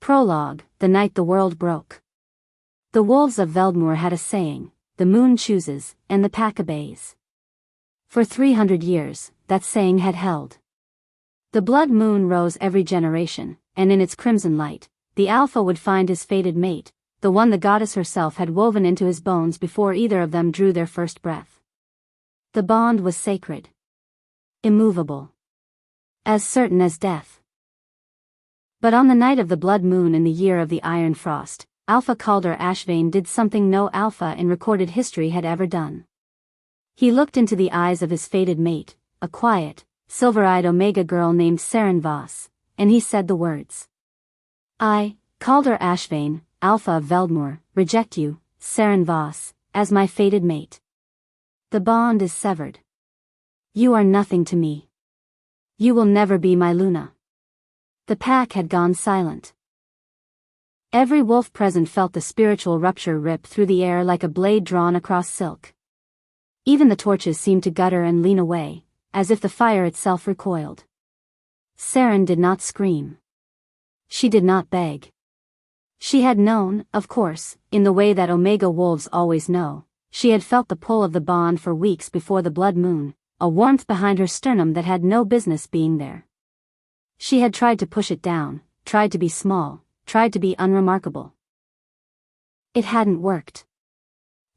Prologue, the night the world broke. The wolves of Veldmoor had a saying, the moon chooses, and the pack obeys. For 300 years, that saying had held. The blood moon rose every generation, and in its crimson light, the alpha would find his fated mate, the one the goddess herself had woven into his bones before either of them drew their first breath. The bond was sacred. Immovable. As certain as death. But on the night of the blood moon in the year of the Iron Frost, Alpha Calder Ashvane did something no alpha in recorded history had ever done. He looked into the eyes of his fated mate, a quiet, silver-eyed Omega girl named Seren Voss, and he said the words. I, Calder Ashvane, Alpha of Veldmoor, reject you, Seren Voss, as my fated mate. The bond is severed. You are nothing to me. You will never be my Luna. The pack had gone silent. Every wolf present felt the spiritual rupture rip through the air like a blade drawn across silk. Even the torches seemed to gutter and lean away, as if the fire itself recoiled. Seren did not scream. She did not beg. She had known, of course, in the way that Omega wolves always know. She had felt the pull of the bond for weeks before the blood moon, a warmth behind her sternum that had no business being there. She had tried to push it down, tried to be small, tried to be unremarkable. It hadn't worked.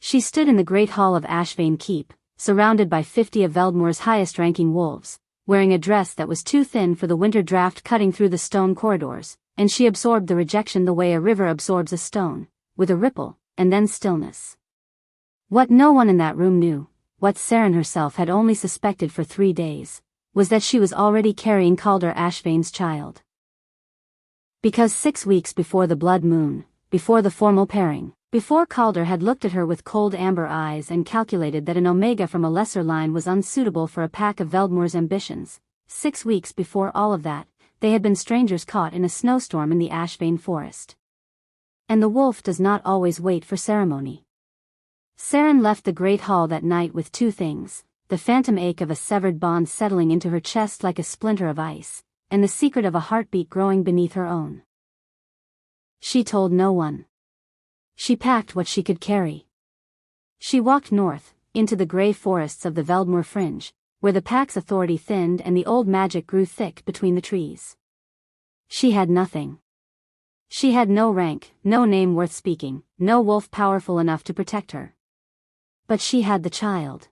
She stood in the great hall of Ashvane Keep, surrounded by 50 of Veldmoor's highest-ranking wolves, wearing a dress that was too thin for the winter draft cutting through the stone corridors, and she absorbed the rejection the way a river absorbs a stone, with a ripple, and then stillness. What no one in that room knew, what Seren herself had only suspected for 3 days, was that she was already carrying Calder Ashvane's child. Because 6 weeks before the blood moon, before the formal pairing, before Calder had looked at her with cold amber eyes and calculated that an Omega from a lesser line was unsuitable for a pack of Veldmoor's ambitions, 6 weeks before all of that, they had been strangers caught in a snowstorm in the Ashvane forest. And the wolf does not always wait for ceremony. Seren left the great hall that night with 2 things, the phantom ache of a severed bond settling into her chest like a splinter of ice, and the secret of a heartbeat growing beneath her own. She told no one. She packed what she could carry. She walked north, into the grey forests of the Veldmoor fringe, where the pack's authority thinned and the old magic grew thick between the trees. She had nothing. She had no rank, no name worth speaking, no wolf powerful enough to protect her. But she had the child.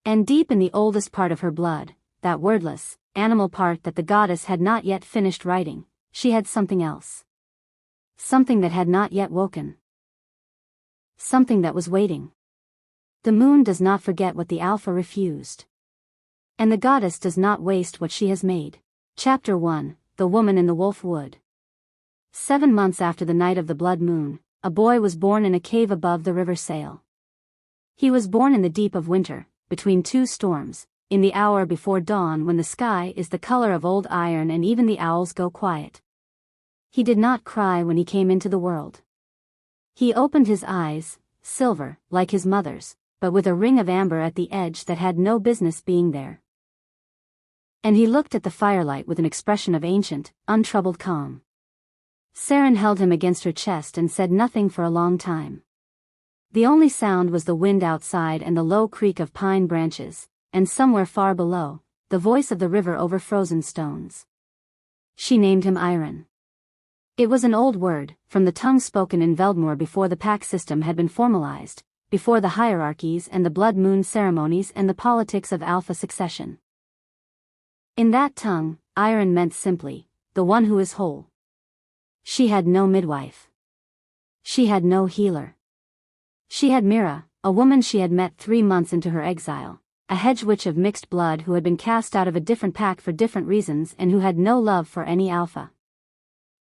And deep in the oldest part of her blood, that wordless, animal part that the goddess had not yet finished writing, she had something else. Something that had not yet woken. Something that was waiting. The moon does not forget what the alpha refused. And the goddess does not waste what she has made. Chapter 1, The Woman in the Wolf Wood. 7 months after the night of the blood moon, a boy was born in a cave above the river Sail. He was born in the deep of winter, between 2 storms, in the hour before dawn when the sky is the color of old iron and even the owls go quiet. He did not cry when he came into the world. He opened his eyes, silver, like his mother's, but with a ring of amber at the edge that had no business being there. And he looked at the firelight with an expression of ancient, untroubled calm. Seren held him against her chest and said nothing for a long time. The only sound was the wind outside and the low creak of pine branches, and somewhere far below, the voice of the river over frozen stones. She named him Iron. It was an old word, from the tongue spoken in Veldmoor before the pack system had been formalized, before the hierarchies and the blood moon ceremonies and the politics of alpha succession. In that tongue, Iron meant simply, the one who is whole. She had no midwife. She had no healer. She had Mira, a woman she had met 3 months into her exile, a hedge witch of mixed blood who had been cast out of a different pack for different reasons and who had no love for any alpha.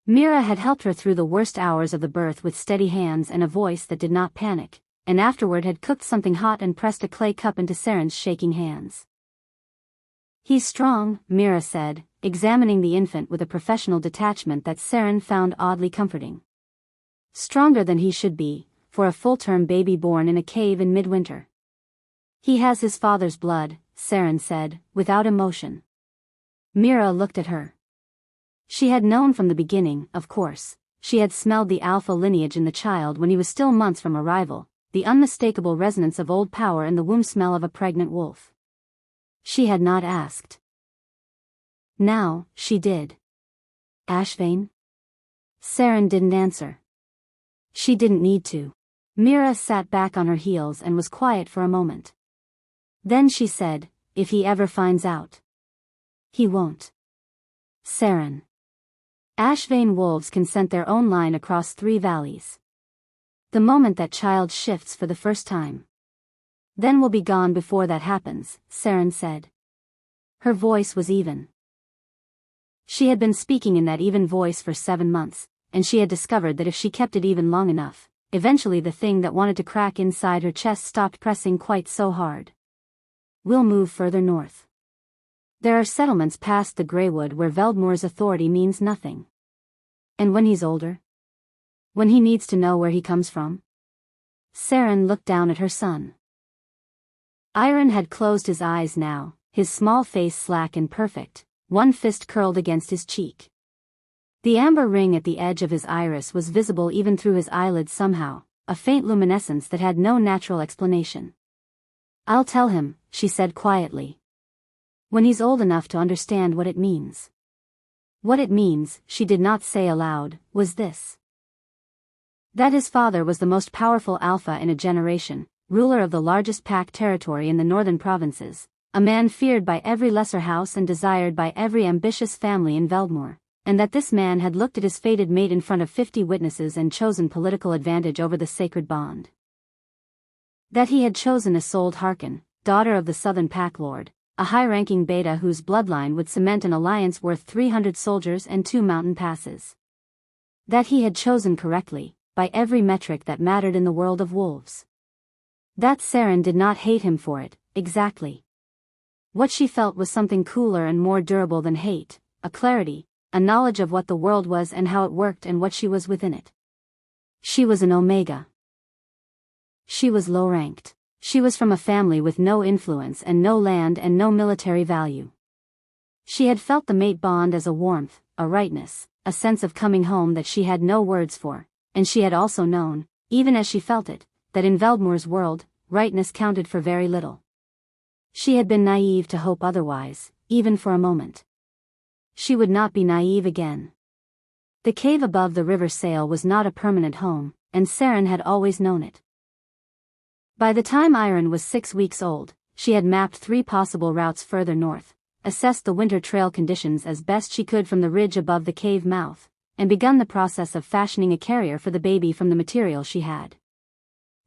Mira had helped her through the worst hours of the birth with steady hands and a voice that did not panic, and afterward had cooked something hot and pressed a clay cup into Seren's shaking hands. He's strong, Mira said, examining the infant with a professional detachment that Seren found oddly comforting. Stronger than he should be, for a full-term baby born in a cave in midwinter. He has his father's blood, Seren said, without emotion. Mira looked at her. She had known from the beginning, of course. She had smelled the alpha lineage in the child when he was still months from arrival, the unmistakable resonance of old power in the womb smell of a pregnant wolf. She had not asked. Now, she did. Ashvane? Seren didn't answer. She didn't need to. Mira sat back on her heels and was quiet for a moment. Then she said, if he ever finds out. He won't. Seren. Ashvane wolves can scent their own line across 3 valleys. The moment that child shifts for the first time. Then we'll be gone before that happens, Seren said. Her voice was even. She had been speaking in that even voice for 7 months, and she had discovered that if she kept it even long enough, eventually the thing that wanted to crack inside her chest stopped pressing quite so hard. We'll move further north. There are settlements past the Greywood where Veldmore's authority means nothing. And when he's older? When he needs to know where he comes from? Seren looked down at her son. Iron had closed his eyes now, his small face slack and perfect, one fist curled against his cheek. The amber ring at the edge of his iris was visible even through his eyelids somehow, a faint luminescence that had no natural explanation. I'll tell him, she said quietly. When he's old enough to understand what it means. What it means, she did not say aloud, was this. That his father was the most powerful alpha in a generation, ruler of the largest pack territory in the northern provinces, a man feared by every lesser house and desired by every ambitious family in Veldmore, and that this man had looked at his fated mate in front of 50 witnesses and chosen political advantage over the sacred bond. That he had chosen Isolde Harkin, daughter of the southern pack lord, a high-ranking beta whose bloodline would cement an alliance worth 300 soldiers and 2 mountain passes. That he had chosen correctly, by every metric that mattered in the world of wolves. That Seren did not hate him for it, exactly. What she felt was something cooler and more durable than hate, a clarity, a knowledge of what the world was and how it worked and what she was within it. She was an Omega. She was low-ranked. She was from a family with no influence and no land and no military value. She had felt the mate bond as a warmth, a rightness, a sense of coming home that she had no words for, and she had also known, even as she felt it, that in Veldmore's world, rightness counted for very little. She had been naive to hope otherwise, even for a moment. She would not be naive again. The cave above the river sail was not a permanent home, and Seren had always known it. By the time Iron was 6 weeks old, she had mapped 3 possible routes further north, assessed the winter trail conditions as best she could from the ridge above the cave mouth, and begun the process of fashioning a carrier for the baby from the material she had.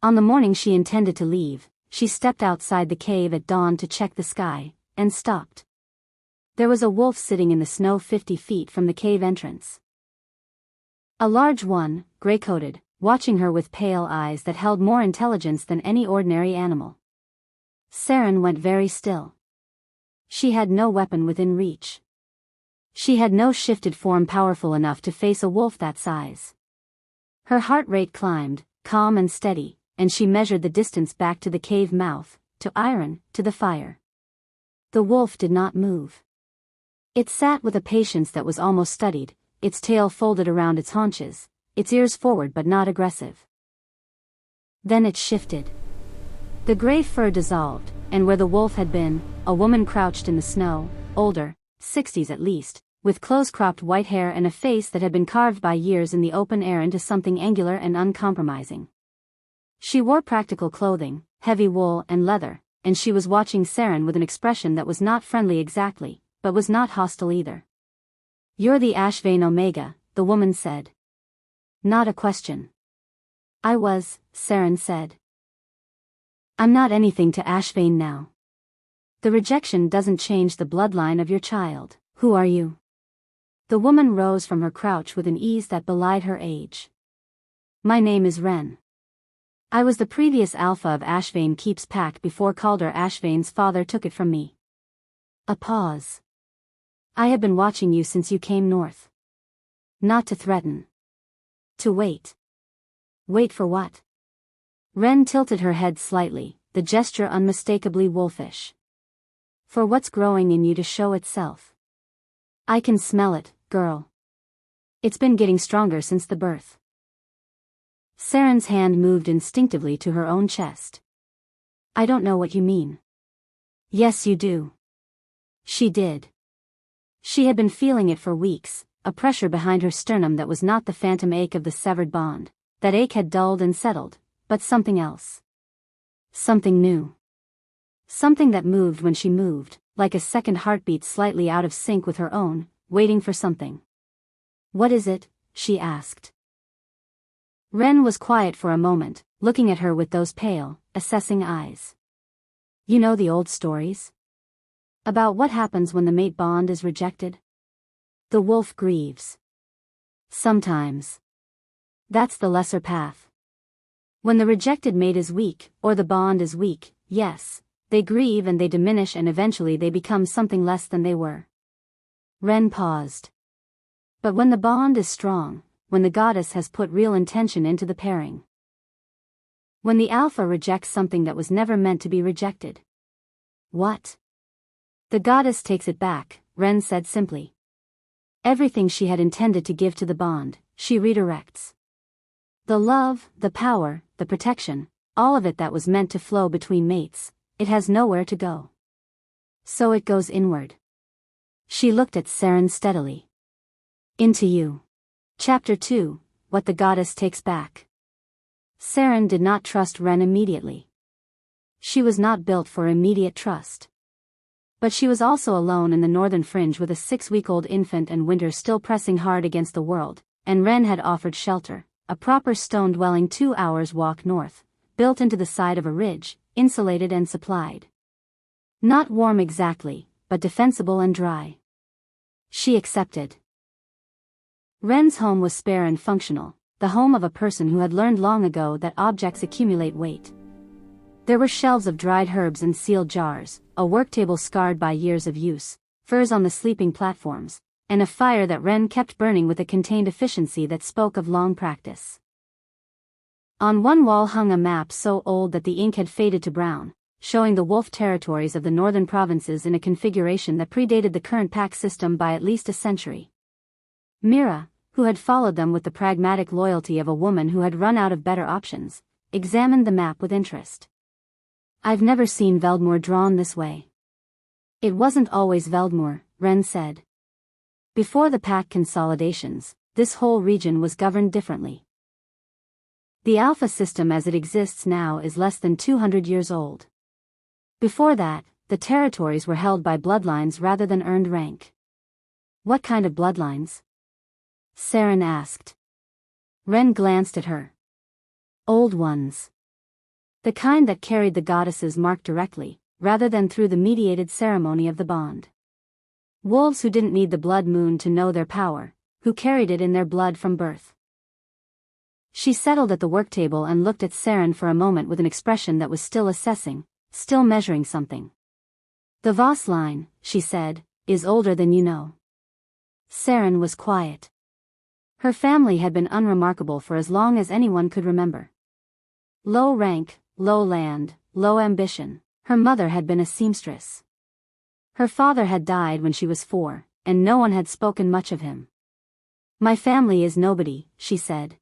On the morning she intended to leave, she stepped outside the cave at dawn to check the sky, and stopped. There was a wolf sitting in the snow 50 feet from the cave entrance. A large one, gray-coated, watching her with pale eyes that held more intelligence than any ordinary animal. Seren went very still. She had no weapon within reach. She had no shifted form powerful enough to face a wolf that size. Her heart rate climbed, calm and steady, and she measured the distance back to the cave mouth, to Iron, to the fire. The wolf did not move. It sat with a patience that was almost studied, its tail folded around its haunches, its ears forward but not aggressive. Then it shifted. The gray fur dissolved, and where the wolf had been, a woman crouched in the snow, older, 60s at least, with close-cropped white hair and a face that had been carved by years in the open air into something angular and uncompromising. She wore practical clothing, heavy wool and leather, and she was watching Seren with an expression that was not friendly exactly, but was not hostile either. "You're the Ashvane Omega," the woman said. Not a question. "I was," Seren said. "I'm not anything to Ashvane now. The rejection doesn't change the bloodline of your child. Who are you?" The woman rose from her crouch with an ease that belied her age. "My name is Ren. I was the previous alpha of Ashvane Keep's pack before Calder Ashvane's father took it from me." A pause. "I have been watching you since you came north. Not to threaten. To wait." "Wait for what?" Ren tilted her head slightly, the gesture unmistakably wolfish. "For what's growing in you to show itself. I can smell it, girl." It's been getting stronger since the birth. Seren's hand moved instinctively to her own chest. I don't know what you mean. Yes, you do. She did. She had been feeling it for weeks, a pressure behind her sternum that was not the phantom ache of the severed bond. That ache had dulled and settled, but something else. Something new. Something that moved when she moved, like a second heartbeat slightly out of sync with her own, waiting for something. What is it? She asked. Ren was quiet for a moment, looking at her with those pale, assessing eyes. You know the old stories? About what happens when the mate bond is rejected? The wolf grieves. Sometimes. That's the lesser path. When the rejected mate is weak, or the bond is weak, yes, they grieve and they diminish and eventually they become something less than they were. Ren paused. But when the bond is strong, when the goddess has put real intention into the pairing. When the alpha rejects something that was never meant to be rejected. What? The goddess takes it back, Ren said simply. Everything she had intended to give to the bond, she redirects. The love, the power, the protection, all of it that was meant to flow between mates, it has nowhere to go. So it goes inward. She looked at Seren steadily. Into you. Chapter 2, What the Goddess Takes Back. Seren did not trust Ren immediately. She was not built for immediate trust. But she was also alone in the northern fringe with a 6-week-old infant and winter still pressing hard against the world, and Ren had offered shelter, a proper stone dwelling 2 hours' walk north, built into the side of a ridge, insulated and supplied. Not warm exactly, but defensible and dry. She accepted. Ren's home was spare and functional, the home of a person who had learned long ago that objects accumulate weight. There were shelves of dried herbs and sealed jars, a worktable scarred by years of use, furs on the sleeping platforms, and a fire that Ren kept burning with a contained efficiency that spoke of long practice. On one wall hung a map so old that the ink had faded to brown, showing the wolf territories of the northern provinces in a configuration that predated the current pack system by at least a century. Mira, who had followed them with the pragmatic loyalty of a woman who had run out of better options, examined the map with interest. I've never seen Veldmoor drawn this way. It wasn't always Veldmoor, Ren said. Before the pack consolidations, this whole region was governed differently. The Alpha system as it exists now is less than 200 years old. Before that, the territories were held by bloodlines rather than earned rank. What kind of bloodlines? Seren asked. Ren glanced at her. Old ones. The kind that carried the goddess's mark directly, rather than through the mediated ceremony of the bond. Wolves who didn't need the blood moon to know their power, who carried it in their blood from birth. She settled at the worktable and looked at Seren for a moment with an expression that was still assessing, still measuring something. The Voss line, she said, is older than you know. Seren was quiet. Her family had been unremarkable for as long as anyone could remember. Low rank, low land, low ambition. Her mother had been a seamstress. Her father had died when she was 4, and no one had spoken much of him. My family is nobody, she said.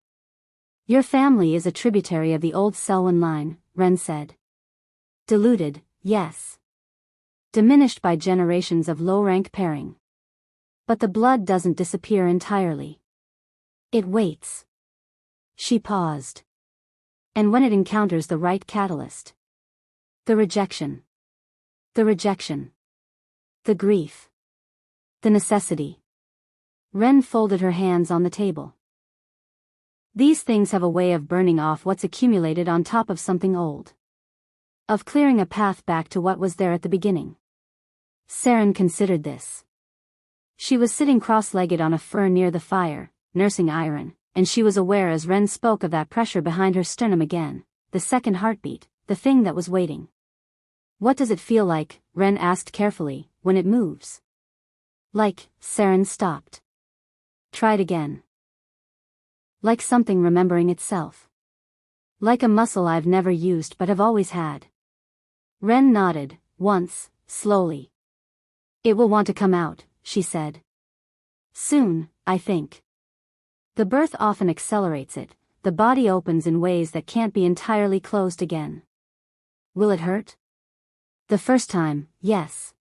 Your family is a tributary of the old Selwyn line, Ren said. Diluted, yes. Diminished by generations of low-rank pairing. But the blood doesn't disappear entirely. It waits. She paused. And when it encounters the right catalyst. The rejection. The rejection. The grief. The necessity. Ren folded her hands on the table. These things have a way of burning off what's accumulated on top of something old. Of clearing a path back to what was there at the beginning. Seren considered this. She was sitting cross-legged on a fur near the fire, nursing iron, and she was aware as Ren spoke of that pressure behind her sternum again, the second heartbeat, the thing that was waiting. What does it feel like, Ren asked carefully, when it moves? Like, Seren stopped. Tried again. Like something remembering itself. Like a muscle I've never used but have always had. Ren nodded, once, slowly. It will want to come out, she said. Soon, I think. The birth often accelerates it, the body opens in ways that can't be entirely closed again. Will it hurt? The first time, yes.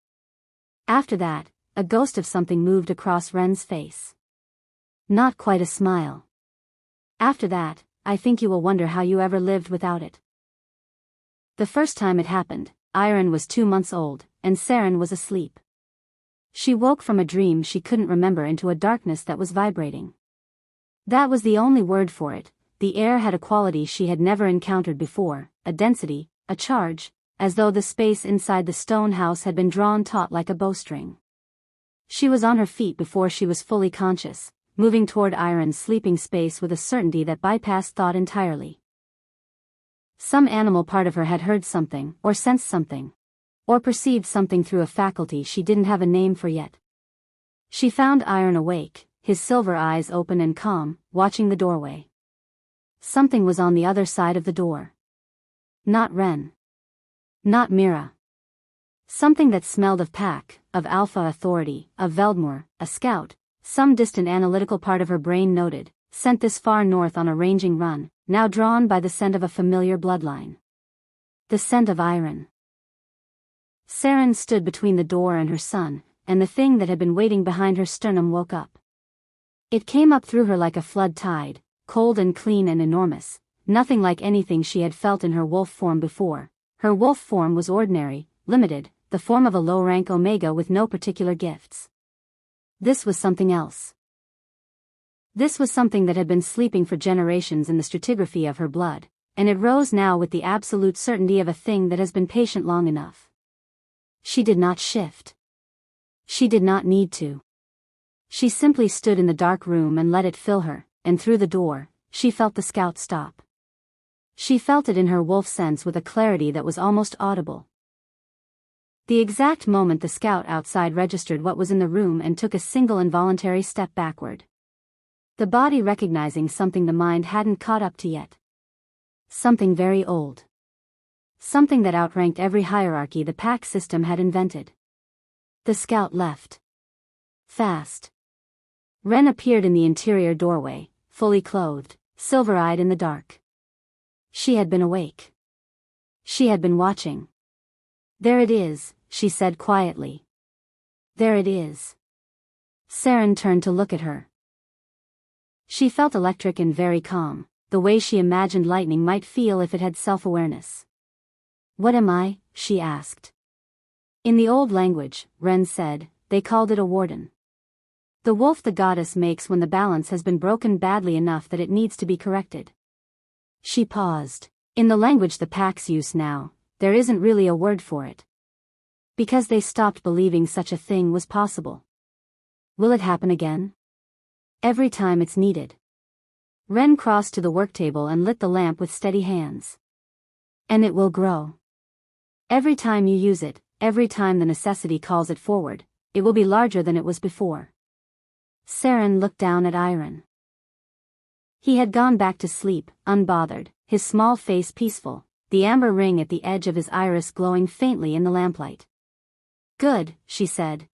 After that, a ghost of something moved across Ren's face. Not quite a smile. After that, I think you will wonder how you ever lived without it. The first time it happened, Irene was 2 months old, and Seren was asleep. She woke from a dream she couldn't remember into a darkness that was vibrating. That was the only word for it. The air had a quality she had never encountered before, a density, a charge, as though the space inside the stone house had been drawn taut like a bowstring. She was on her feet before she was fully conscious, moving toward Irene's sleeping space with a certainty that bypassed thought entirely. Some animal part of her had heard something, or sensed something, or perceived something through a faculty she didn't have a name for yet. She found Irene awake, his silver eyes open and calm, watching the doorway. Something was on the other side of the door. Not Ren. Not Mira. Something that smelled of pack, of alpha authority, of Veldmoor, a scout, some distant analytical part of her brain noted, sent this far north on a ranging run, now drawn by the scent of a familiar bloodline. The scent of Irene. Seren stood between the door and her son, and the thing that had been waiting behind her sternum woke up. It came up through her like a flood tide, cold and clean and enormous, nothing like anything she had felt in her wolf form before. Her wolf form was ordinary, limited, the form of a low-rank Omega with no particular gifts. This was something else. This was something that had been sleeping for generations in the stratigraphy of her blood, and it rose now with the absolute certainty of a thing that has been patient long enough. She did not shift. She did not need to. She simply stood in the dark room and let it fill her, and through the door, she felt the scout stop. She felt it in her wolf sense with a clarity that was almost audible. The exact moment the scout outside registered what was in the room and took a single involuntary step backward. The body recognizing something the mind hadn't caught up to yet. Something very old. Something that outranked every hierarchy the pack system had invented. The scout left. Fast. Ren appeared in the interior doorway, fully clothed, silver-eyed in the dark. She had been awake. She had been watching. There it is, she said quietly. There it is. Seren turned to look at her. She felt electric and very calm, the way she imagined lightning might feel if it had self-awareness. What am I? She asked. In the old language, Ren said, they called it a warden. The wolf the goddess makes when the balance has been broken badly enough that it needs to be corrected. She paused. In the language the packs use now, there isn't really a word for it. Because they stopped believing such a thing was possible. Will it happen again? Every time it's needed. Ren crossed to the work table and lit the lamp with steady hands. And it will grow. Every time you use it, every time the necessity calls it forward, it will be larger than it was before. Seren looked down at Irene. He had gone back to sleep, unbothered, his small face peaceful, the amber ring at the edge of his iris glowing faintly in the lamplight. Good, she said.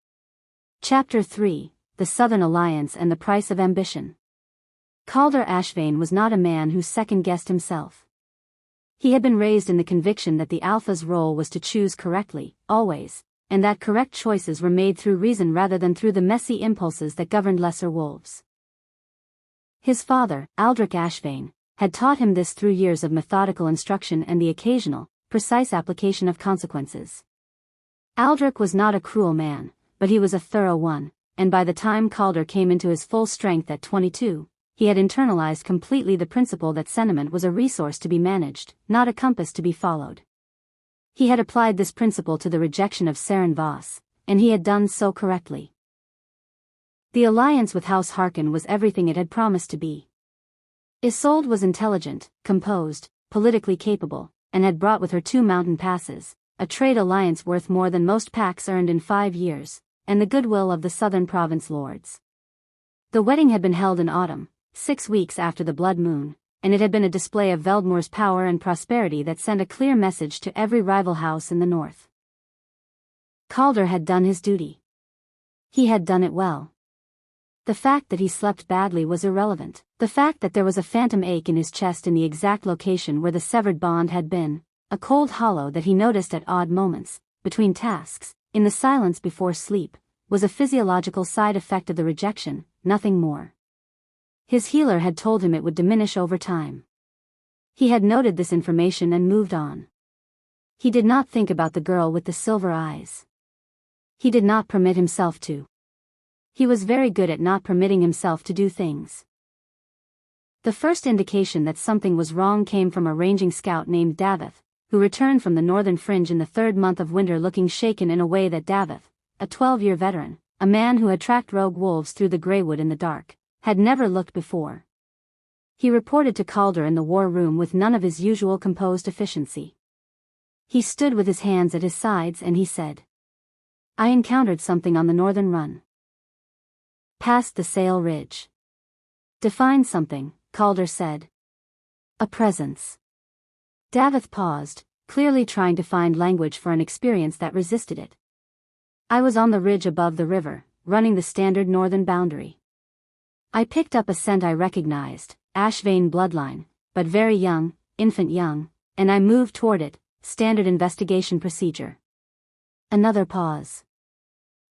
Chapter 3, The Southern Alliance and the Price of Ambition. Calder Ashvane was not a man who second-guessed himself. He had been raised in the conviction that the Alpha's role was to choose correctly, always, and that correct choices were made through reason rather than through the messy impulses that governed lesser wolves. His father, Calder Ashvane, had taught him this through years of methodical instruction and the occasional, precise application of consequences. Aldrich was not a cruel man, but he was a thorough one, and by the time Calder came into his full strength at 22, he had internalized completely the principle that sentiment was a resource to be managed, not a compass to be followed. He had applied this principle to the rejection of Seren Voss, and he had done so correctly. The alliance with House Harkin was everything it had promised to be. Isolde was intelligent, composed, politically capable, and had brought with her 2 mountain passes, a trade alliance worth more than most packs earned in 5 years, and the goodwill of the southern province lords. The wedding had been held in autumn, 6 weeks after the blood moon, and it had been a display of Veldmoor's power and prosperity that sent a clear message to every rival house in the north. Calder had done his duty. He had done it well. The fact that he slept badly was irrelevant. The fact that there was a phantom ache in his chest in the exact location where the severed bond had been, a cold hollow that he noticed at odd moments, between tasks, in the silence before sleep, was a physiological side effect of the rejection, nothing more. His healer had told him it would diminish over time. He had noted this information and moved on. He did not think about the girl with the silver eyes. He did not permit himself to. He was very good at not permitting himself to do things. The first indication that something was wrong came from a ranging scout named Davith, who returned from the northern fringe in the third month of winter looking shaken in a way that Davith, a 12-year veteran, a man who had tracked rogue wolves through the greywood in the dark, had never looked before. He reported to Calder in the war room with none of his usual composed efficiency. He stood with his hands at his sides and he said, "I encountered something on the northern run. Past the Sail Ridge." "Define something," Calder said. "A presence." Davith paused, clearly trying to find language for an experience that resisted it. "I was on the ridge above the river, running the standard northern boundary. I picked up a scent I recognized, Ashvane bloodline, but very young, infant young, and I moved toward it, standard investigation procedure." Another pause.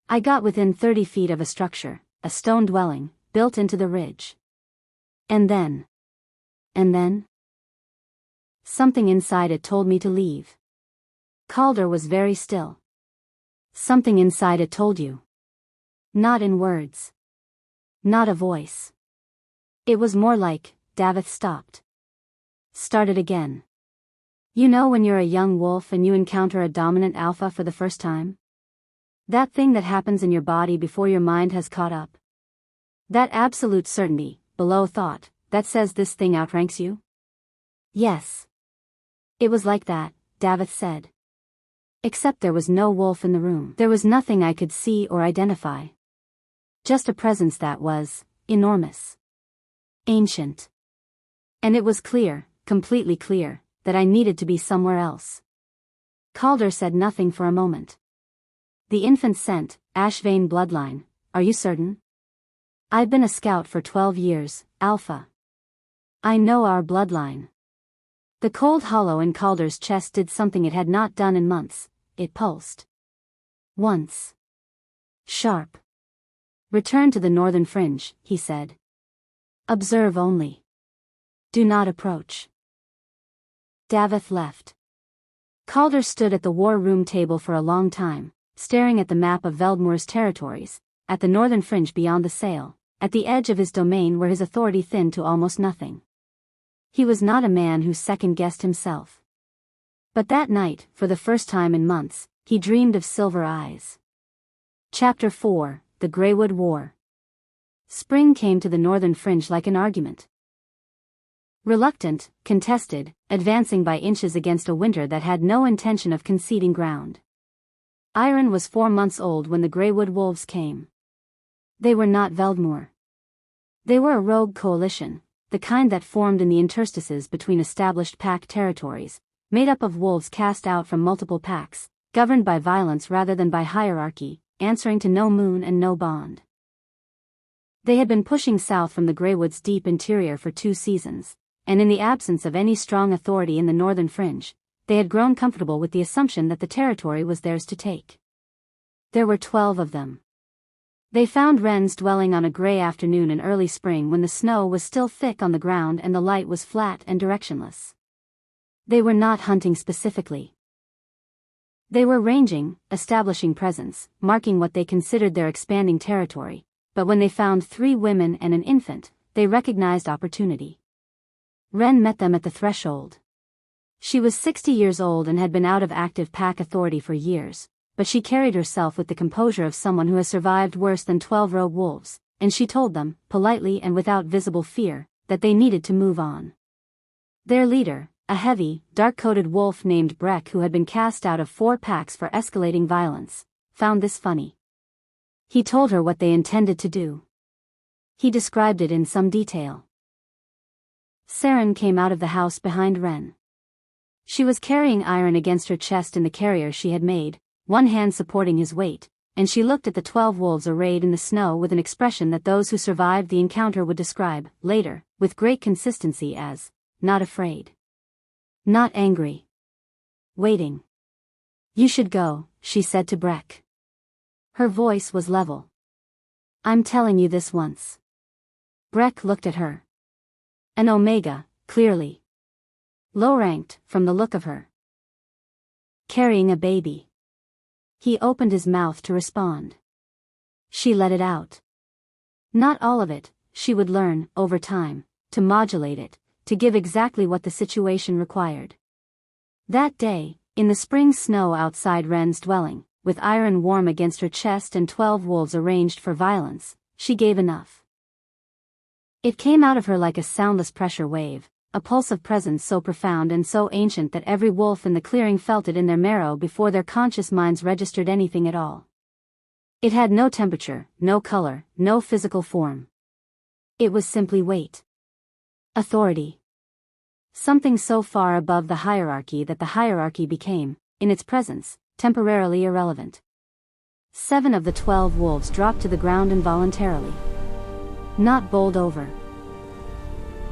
"I got within 30 feet of a structure, a stone dwelling, built into the ridge. And then. Something inside it told me to leave." Calder was very still. "Something inside it told you." "Not in words. Not a voice. It was more like," Davith stopped. Started again. "You know when you're a young wolf and you encounter a dominant alpha for the first time? That thing that happens in your body before your mind has caught up? That absolute certainty, below thought, that says this thing outranks you?" "Yes. It was like that," Davith said. "Except there was no wolf in the room. There was nothing I could see or identify. Just a presence that was enormous. Ancient. And it was clear, completely clear, that I needed to be somewhere else." Calder said nothing for a moment. "The infant scent, Ashvane bloodline, are you certain?" "I've been a scout for 12 years, Alpha. I know our bloodline." The cold hollow in Calder's chest did something it had not done in months. It pulsed. Once. Sharp. "Return to the northern fringe," he said. "Observe only. Do not approach." Davith left. Calder stood at the war room table for a long time, staring at the map of Veldmoor's territories, at the northern fringe beyond the sail, at the edge of his domain where his authority thinned to almost nothing. He was not a man who second-guessed himself. But that night, for the first time in months, he dreamed of silver eyes. Chapter 4, The Greywood War. Spring came to the northern fringe like an argument. Reluctant, contested, advancing by inches against a winter that had no intention of conceding ground. Iron was 4 months old when the Greywood wolves came. They were not Veldmoor. They were a rogue coalition, the kind that formed in the interstices between established pack territories, made up of wolves cast out from multiple packs, governed by violence rather than by hierarchy, answering to no moon and no bond. They had been pushing south from the Greywood's deep interior for 2 seasons, and in the absence of any strong authority in the northern fringe, they had grown comfortable with the assumption that the territory was theirs to take. There were 12 of them. They found wrens dwelling on a gray afternoon in early spring when the snow was still thick on the ground and the light was flat and directionless. They were not hunting specifically. They were ranging, establishing presence, marking what they considered their expanding territory, but when they found 3 women and an infant, they recognized opportunity. Wren met them at the threshold. She was 60 years old and had been out of active pack authority for years, but she carried herself with the composure of someone who has survived worse than 12 rogue wolves, and she told them, politely and without visible fear, that they needed to move on. Their leader, a heavy, dark-coated wolf named Breck who had been cast out of 4 packs for escalating violence, found this funny. He told her what they intended to do. He described it in some detail. Seren came out of the house behind Wren. She was carrying Iron against her chest in the carrier she had made, one hand supporting his weight, and she looked at the 12 wolves arrayed in the snow with an expression that those who survived the encounter would describe, later, with great consistency as, not afraid. Not angry. Waiting. You should go, she said to Breck. Her voice was level. I'm telling you this once. Breck looked at her. An Omega, clearly. Low-ranked, from the look of her. Carrying a baby. He opened his mouth to respond. She let it out. Not all of it, she would learn, over time, to modulate it, to give exactly what the situation required. That day, in the spring snow outside Ren's dwelling, with iron warm against her chest and 12 wolves arranged for violence, she gave enough. It came out of her like a soundless pressure wave, a pulse of presence so profound and so ancient that every wolf in the clearing felt it in their marrow before their conscious minds registered anything at all. It had no temperature, no color, no physical form. It was simply weight. Authority. Something so far above the hierarchy that the hierarchy became, in its presence, temporarily irrelevant. 7 of the 12 wolves dropped to the ground involuntarily. Not bowled over.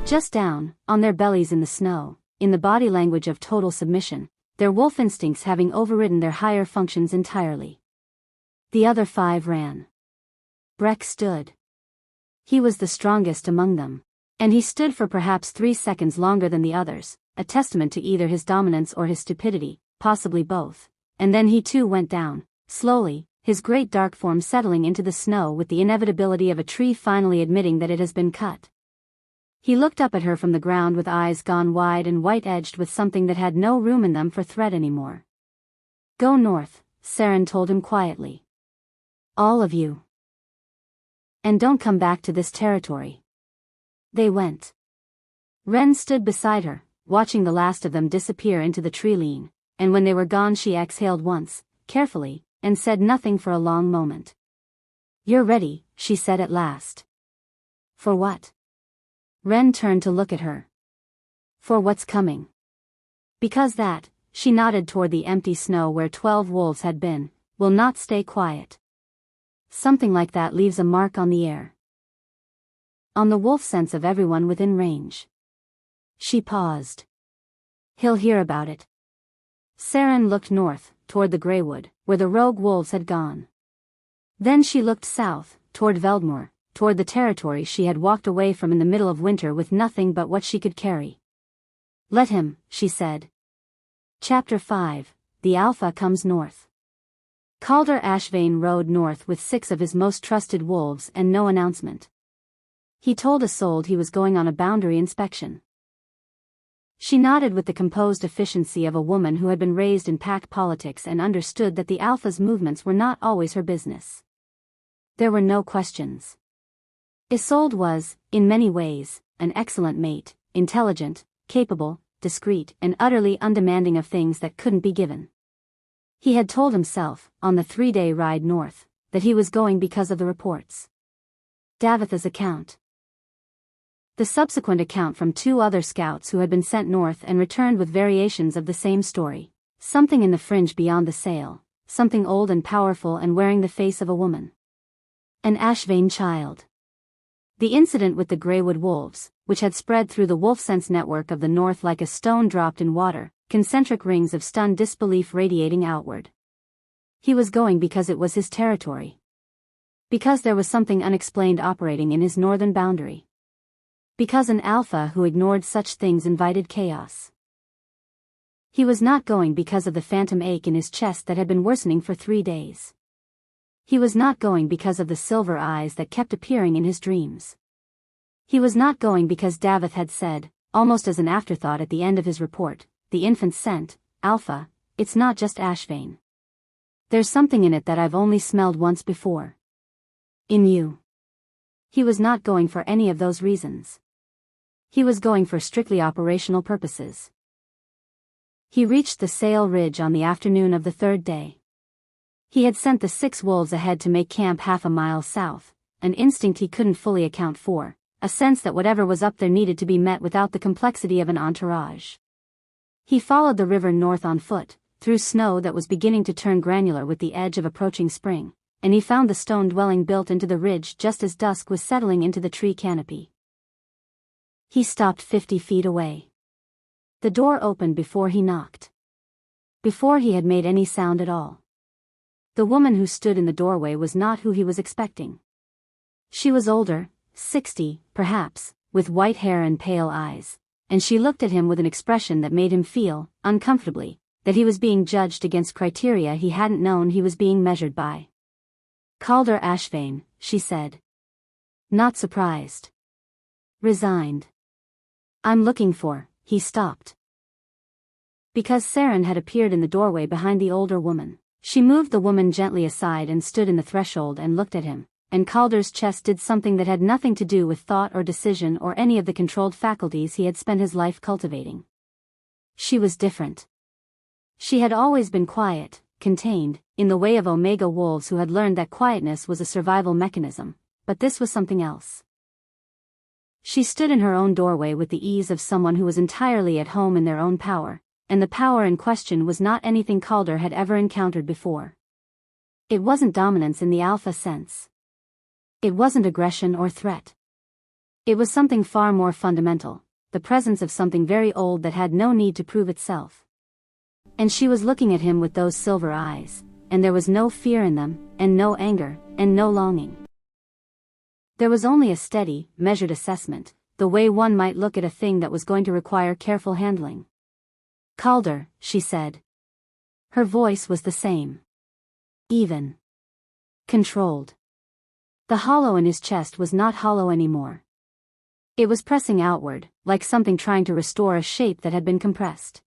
Just down, on their bellies in the snow, in the body language of total submission, their wolf instincts having overridden their higher functions entirely. The other 5 ran. Breck stood. He was the strongest among them, and he stood for perhaps 3 seconds longer than the others, a testament to either his dominance or his stupidity, possibly both, and then he too went down, slowly, his great dark form settling into the snow with the inevitability of a tree finally admitting that it has been cut. He looked up at her from the ground with eyes gone wide and white-edged with something that had no room in them for threat anymore. Go north, Seren told him quietly. All of you. And don't come back to this territory. They went. Ren stood beside her, watching the last of them disappear into the tree line, and when they were gone she exhaled once, carefully, and said nothing for a long moment. You're ready, she said at last. For what? Ren turned to look at her. For what's coming. Because that, she nodded toward the empty snow where 12 wolves had been, will not stay quiet. Something like that leaves a mark on the air. On the wolf sense of everyone within range. She paused. He'll hear about it. Seren looked north, toward the Greywood, where the rogue wolves had gone. Then she looked south, toward Veldmoor, toward the territory she had walked away from in the middle of winter with nothing but what she could carry. Let him, she said. Chapter 5, The Alpha Comes North. Calder Ashvane rode north with 6 of his most trusted wolves and no announcement. He told Isolde he was going on a boundary inspection. She nodded with the composed efficiency of a woman who had been raised in pack politics and understood that the Alpha's movements were not always her business. There were no questions. Isolde was, in many ways, an excellent mate, intelligent, capable, discreet, and utterly undemanding of things that couldn't be given. He had told himself, on the 3-day ride north, that he was going because of the reports. Davitha's account. The subsequent account from 2 other scouts who had been sent north and returned with variations of the same story, something in the fringe beyond the sail, something old and powerful and wearing the face of a woman. An Ashvane child. The incident with the Greywood wolves, which had spread through the wolf sense network of the north like a stone dropped in water, concentric rings of stunned disbelief radiating outward. He was going because it was his territory. Because there was something unexplained operating in his northern boundary. Because an alpha who ignored such things invited chaos. He was not going because of the phantom ache in his chest that had been worsening for 3 days. He was not going because of the silver eyes that kept appearing in his dreams. He was not going because Davith had said, almost as an afterthought at the end of his report, the infant sent, Alpha, it's not just Ashvane. There's something in it that I've only smelled once before. In you. He was not going for any of those reasons. He was going for strictly operational purposes. He reached the Sail Ridge on the afternoon of the 3rd day. He had sent the 6 wolves ahead to make camp half a mile south, an instinct he couldn't fully account for, a sense that whatever was up there needed to be met without the complexity of an entourage. He followed the river north on foot, through snow that was beginning to turn granular with the edge of approaching spring, and he found the stone dwelling built into the ridge just as dusk was settling into the tree canopy. He stopped 50 feet away. The door opened before he knocked. Before he had made any sound at all. The woman who stood in the doorway was not who he was expecting. She was older, 60, perhaps, with white hair and pale eyes, and she looked at him with an expression that made him feel, uncomfortably, that he was being judged against criteria he hadn't known he was being measured by. "Calder Ashvane," she said. Not surprised. Resigned. "I'm looking for," he stopped. Because Seren had appeared in the doorway behind the older woman. She moved the woman gently aside and stood in the threshold and looked at him, and Calder's chest did something that had nothing to do with thought or decision or any of the controlled faculties he had spent his life cultivating. She was different. She had always been quiet, contained, in the way of Omega wolves who had learned that quietness was a survival mechanism, but this was something else. She stood in her own doorway with the ease of someone who was entirely at home in their own power, and the power in question was not anything Calder had ever encountered before. It wasn't dominance in the alpha sense. It wasn't aggression or threat. It was something far more fundamental, the presence of something very old that had no need to prove itself. And she was looking at him with those silver eyes, and there was no fear in them, and no anger, and no longing. There was only a steady, measured assessment, the way one might look at a thing that was going to require careful handling. "Calder," she said. Her voice was the same. Even. Controlled. The hollow in his chest was not hollow anymore. It was pressing outward, like something trying to restore a shape that had been compressed.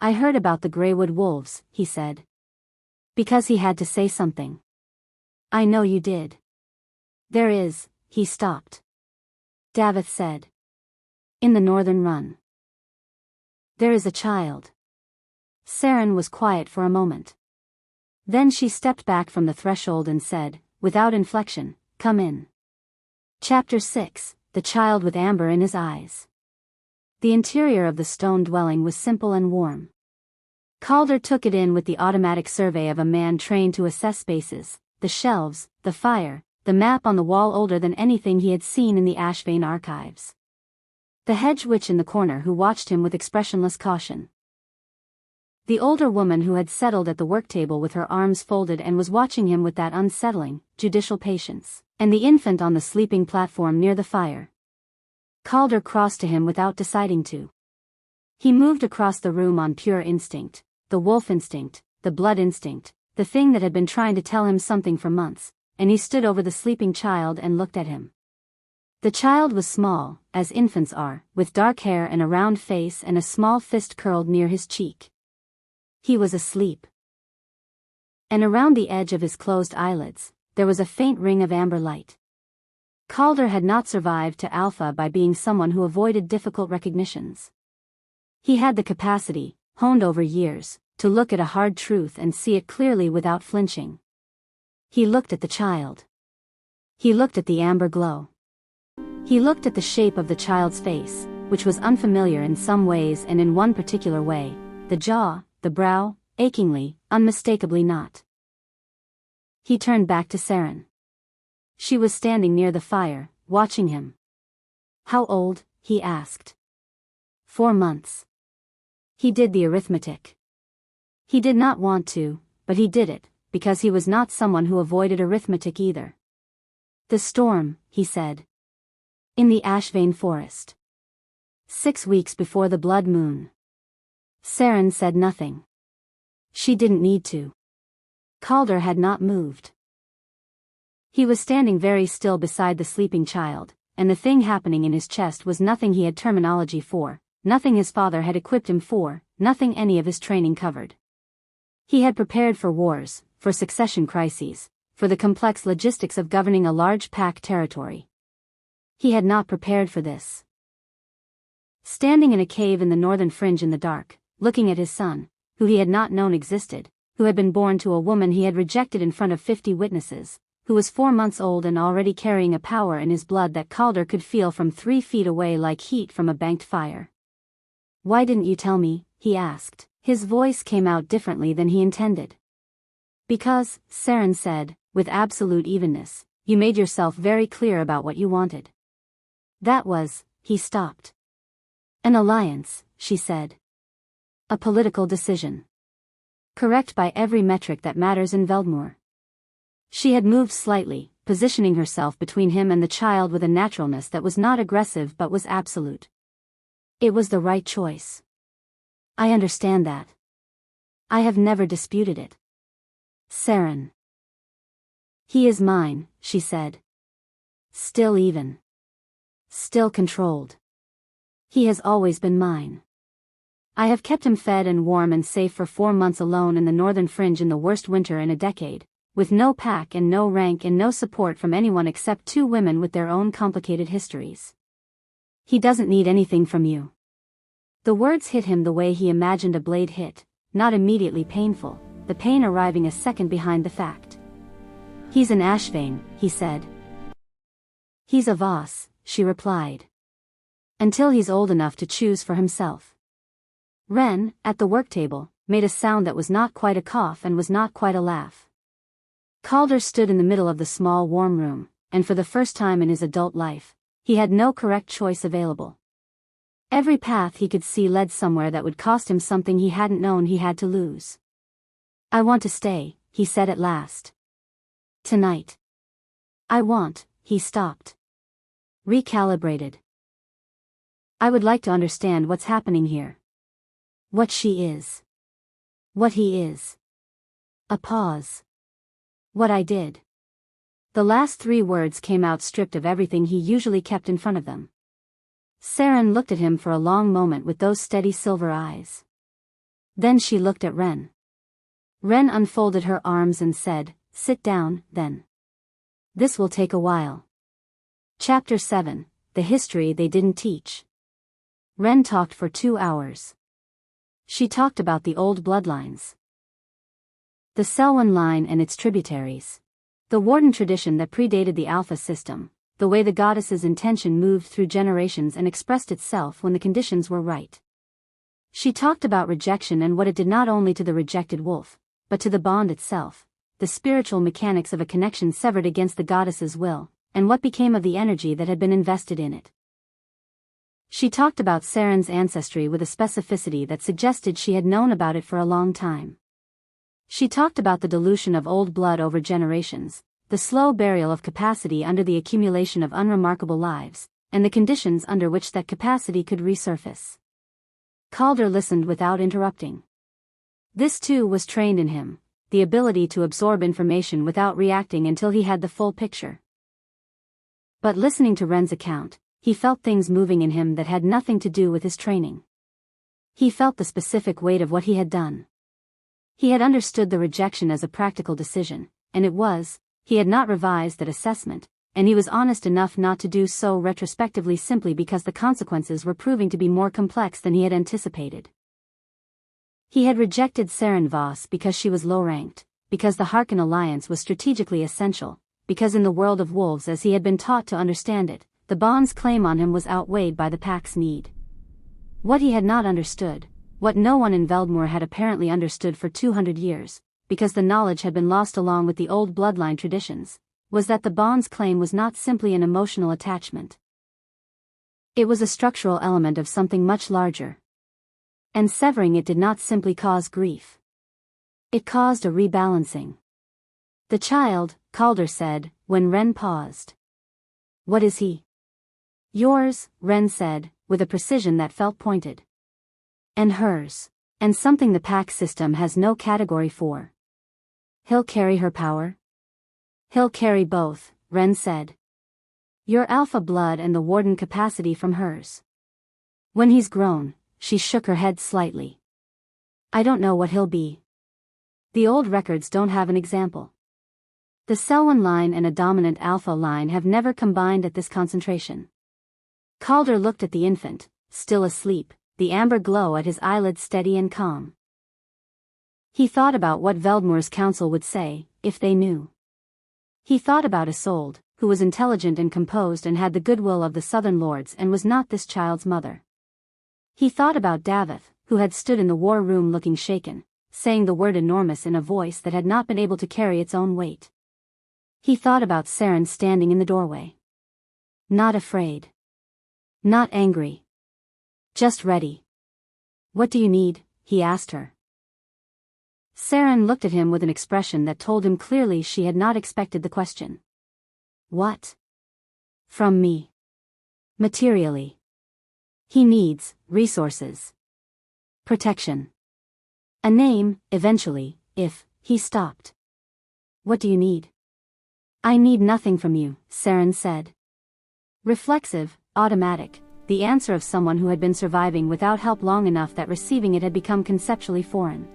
"I heard about the Greywood wolves," he said. Because he had to say something. "I know you did." "There is," he stopped. Davith said. "In the northern run. There is a child." Seren was quiet for a moment. Then she stepped back from the threshold and said, without inflection, "Come in." Chapter 6, The Child with Amber in His Eyes. The interior of the stone dwelling was simple and warm. Calder took it in with the automatic survey of a man trained to assess spaces, the shelves, the fire, the map on the wall older than anything he had seen in the Ashvane archives. The hedge witch in the corner who watched him with expressionless caution. The older woman who had settled at the work table with her arms folded and was watching him with that unsettling, judicial patience, and the infant on the sleeping platform near the fire. Calder crossed to him without deciding to. He moved across the room on pure instinct, the wolf instinct, the blood instinct, the thing that had been trying to tell him something for months, and he stood over the sleeping child and looked at him. The child was small, as infants are, with dark hair and a round face and a small fist curled near his cheek. He was asleep. And around the edge of his closed eyelids, there was a faint ring of amber light. Calder had not survived to Alpha by being someone who avoided difficult recognitions. He had the capacity, honed over years, to look at a hard truth and see it clearly without flinching. He looked at the child. He looked at the amber glow. He looked at the shape of the child's face, which was unfamiliar in some ways and in one particular way, the jaw, the brow, achingly, unmistakably not. He turned back to Seren. She was standing near the fire, watching him. "How old?" he asked. 4 months. He did the arithmetic. He did not want to, but he did it, because he was not someone who avoided arithmetic either. "The storm," he said. "In the Ashvane forest. 6 weeks before the blood moon." Seren said nothing. She didn't need to. Calder had not moved. He was standing very still beside the sleeping child, and the thing happening in his chest was nothing he had terminology for, nothing his father had equipped him for, nothing any of his training covered. He had prepared for wars, for succession crises, for the complex logistics of governing a large pack territory. He had not prepared for this. Standing in a cave in the northern fringe in the dark, looking at his son, who he had not known existed, who had been born to a woman he had rejected in front of 50 witnesses, who was 4 months old and already carrying a power in his blood that Calder could feel from 3 feet away like heat from a banked fire. "Why didn't you tell me?" he asked. His voice came out differently than he intended. "Because," Seren said, with absolute evenness, you made yourself very clear about what you wanted. That was, he stopped. An alliance, she said. A political decision. Correct by every metric that matters in Veldmoor. She had moved slightly, positioning herself between him and the child with a naturalness that was not aggressive but was absolute. It was the right choice. I understand that. I have never disputed it. Seren. He is mine, she said. Still even. Still controlled. He has always been mine. I have kept him fed and warm and safe for 4 months alone in the northern fringe in the worst winter in a decade, with no pack and no rank and no support from anyone except 2 women with their own complicated histories. He doesn't need anything from you. The words hit him the way he imagined a blade hit, not immediately painful, the pain arriving a second behind the fact. He's an Ashvane, he said. He's a Voss, she replied. Until he's old enough to choose for himself. Ren, at the work table, made a sound that was not quite a cough and was not quite a laugh. Calder stood in the middle of the small warm room, and for the first time in his adult life, he had no correct choice available. Every path he could see led somewhere that would cost him something he hadn't known he had to lose. I want to stay, he said at last. Tonight. He stopped. Recalibrated. I would like to understand what's happening here. What she is. What he is. A pause. What I did. The last 3 words came out stripped of everything he usually kept in front of them. Seren looked at him for a long moment with those steady silver eyes. Then she looked at Ren. Ren unfolded her arms and said, "Sit down, then. This will take a while." Chapter 7, The History They Didn't Teach. Ren talked for 2 hours. She talked about the old bloodlines. The Selwyn line and its tributaries. The Warden tradition that predated the Alpha system, the way the goddess's intention moved through generations and expressed itself when the conditions were right. She talked about rejection and what it did not only to the rejected wolf, but to the bond itself, the spiritual mechanics of a connection severed against the goddess's will, and what became of the energy that had been invested in it. She talked about Seren's ancestry with a specificity that suggested she had known about it for a long time. She talked about the dilution of old blood over generations, the slow burial of capacity under the accumulation of unremarkable lives, and the conditions under which that capacity could resurface. Calder listened without interrupting. This too was trained in him, the ability to absorb information without reacting until he had the full picture. But listening to Ren's account, he felt things moving in him that had nothing to do with his training. He felt the specific weight of what he had done. He had understood the rejection as a practical decision, and he had not revised that assessment, and he was honest enough not to do so retrospectively simply because the consequences were proving to be more complex than he had anticipated. He had rejected Seren Voss because she was low-ranked, because the Harkin alliance was strategically essential, because in the world of wolves as he had been taught to understand it, the bond's claim on him was outweighed by the pack's need. What he had not understood, what no one in Veldmoor had apparently understood for 200 years, because the knowledge had been lost along with the old bloodline traditions, was that the bond's claim was not simply an emotional attachment. It was a structural element of something much larger. And severing it did not simply cause grief. It caused a rebalancing. The child, Calder said, when Ren paused. What is he? Yours, Ren said, with a precision that felt pointed. And hers. And something the pack system has no category for. He'll carry her power? He'll carry both, Ren said. Your alpha blood and the warden capacity from hers. When he's grown, she shook her head slightly. I don't know what he'll be. The old records don't have an example. The Selwyn line and a dominant alpha line have never combined at this concentration. Calder looked at the infant, still asleep, the amber glow at his eyelids steady and calm. He thought about what Veldmoor's council would say, if they knew. He thought about Isolde, who was intelligent and composed and had the goodwill of the southern lords and was not this child's mother. He thought about Davith, who had stood in the war room looking shaken, saying the word enormous in a voice that had not been able to carry its own weight. He thought about Seren standing in the doorway. Not afraid. Not angry. Just ready. What do you need? He asked her. Seren looked at him with an expression that told him clearly she had not expected the question. What? From me. Materially. He needs resources. Protection. A name, eventually, if he stopped. What do you need? I need nothing from you, Seren said. Reflexive, automatic, the answer of someone who had been surviving without help long enough that receiving it had become conceptually foreign.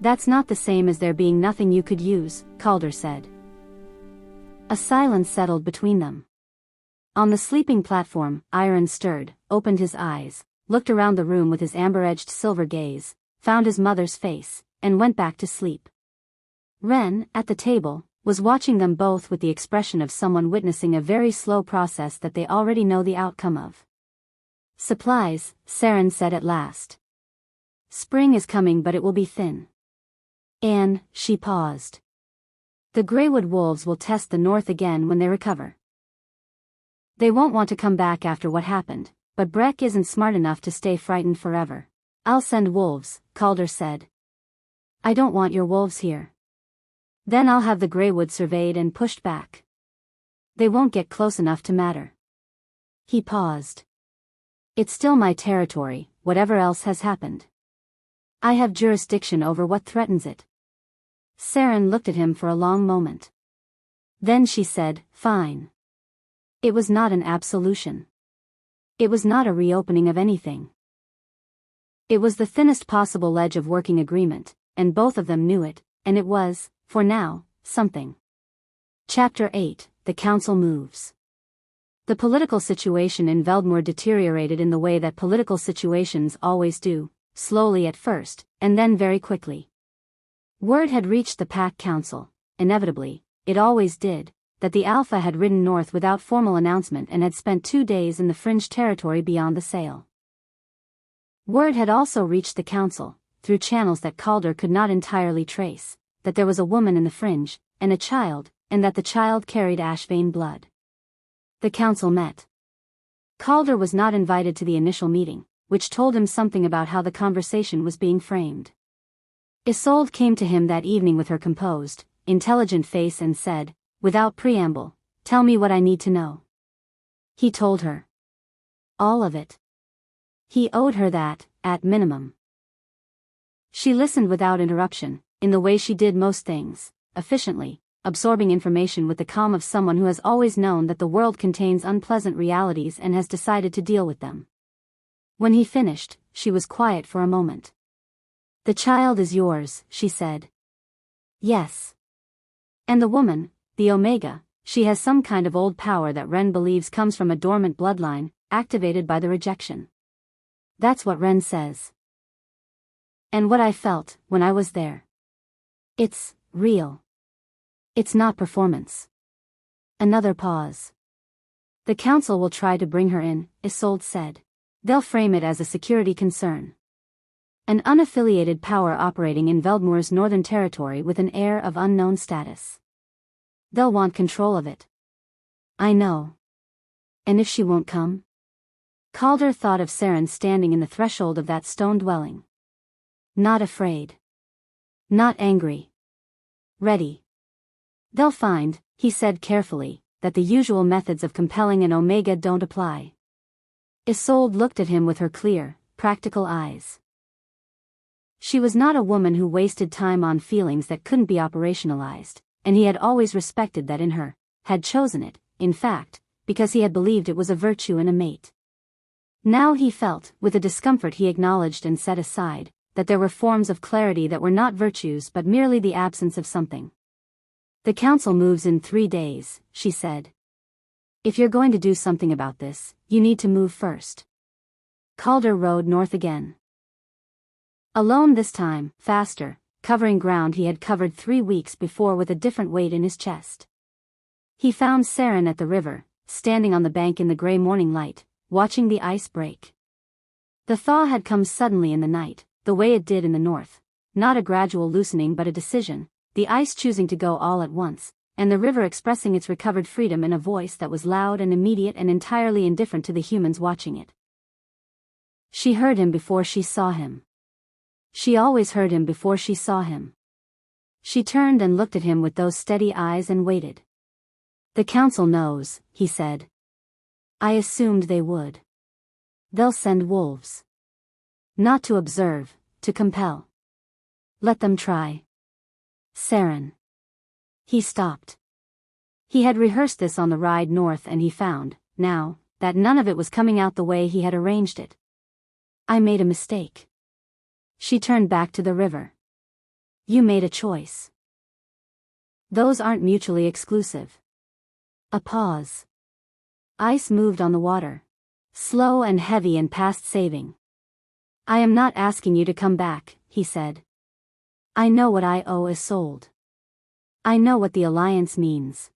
That's not the same as there being nothing you could use, Calder said. A silence settled between them. On the sleeping platform, Iron stirred, opened his eyes, looked around the room with his amber-edged silver gaze, found his mother's face, and went back to sleep. Ren, at the table, was watching them both with the expression of someone witnessing a very slow process that they already know the outcome of. Supplies, Seren said at last. Spring is coming, but it will be thin. And, she paused. The Greywood wolves will test the north again when they recover. They won't want to come back after what happened, but Breck isn't smart enough to stay frightened forever. I'll send wolves, Calder said. I don't want your wolves here. Then I'll have the Greywood surveyed and pushed back. They won't get close enough to matter. He paused. It's still my territory, whatever else has happened. I have jurisdiction over what threatens it. Seren looked at him for a long moment. Then she said, fine. It was not an absolution. It was not a reopening of anything. It was the thinnest possible ledge of working agreement, and both of them knew it, and it was, for now, something. Chapter 8, The Council Moves. The political situation in Veldmoor deteriorated in the way that political situations always do, slowly at first, and then very quickly. Word had reached the Pack Council, inevitably, it always did, that the Alpha had ridden north without formal announcement and had spent 2 days in the fringe territory beyond the Sail. Word had also reached the Council, through channels that Calder could not entirely trace, that there was a woman in the fringe, and a child, and that the child carried Ashvane blood. The Council met. Calder was not invited to the initial meeting, which told him something about how the conversation was being framed. Isolde came to him that evening with her composed, intelligent face and said, without preamble, tell me what I need to know. He told her. All of it. He owed her that, at minimum. She listened without interruption, in the way she did most things, efficiently, absorbing information with the calm of someone who has always known that the world contains unpleasant realities and has decided to deal with them. When he finished, she was quiet for a moment. The child is yours, she said. Yes. And the woman, the Omega, she has some kind of old power that Ren believes comes from a dormant bloodline, activated by the rejection. That's what Ren says. And what I felt, when I was there. It's real. It's not performance. Another pause. The council will try to bring her in, Isolde said. They'll frame it as a security concern. An unaffiliated power operating in Veldmoor's northern territory with an air of unknown status. They'll want control of it. I know. And if she won't come? Calder thought of Seren standing in the threshold of that stone dwelling. Not afraid. Not angry. Ready. They'll find, he said carefully, that the usual methods of compelling an Omega don't apply. Isolde looked at him with her clear, practical eyes. She was not a woman who wasted time on feelings that couldn't be operationalized, and he had always respected that in her, had chosen it, in fact, because he had believed it was a virtue in a mate. Now he felt, with a discomfort he acknowledged and set aside, that there were forms of clarity that were not virtues but merely the absence of something. The council moves in 3 days, she said. If you're going to do something about this, you need to move first. Calder rode north again. Alone this time, faster, covering ground he had covered 3 weeks before with a different weight in his chest. He found Seren at the river, standing on the bank in the grey morning light, watching the ice break. The thaw had come suddenly in the night, the way it did in the north, not a gradual loosening but a decision, the ice choosing to go all at once, and the river expressing its recovered freedom in a voice that was loud and immediate and entirely indifferent to the humans watching it. She heard him before she saw him. She always heard him before she saw him. She turned and looked at him with those steady eyes and waited. "The council knows," he said. "I assumed they would. They'll send wolves. Not to observe, to compel. Let them try. Seren." He stopped. He had rehearsed this on the ride north and he found, now, that none of it was coming out the way he had arranged it. "I made a mistake." She turned back to the river. "You made a choice. Those aren't mutually exclusive." A pause. Ice moved on the water. Slow and heavy and past saving. "I am not asking you to come back," he said. "I know what I owe is sold. I know what the alliance means.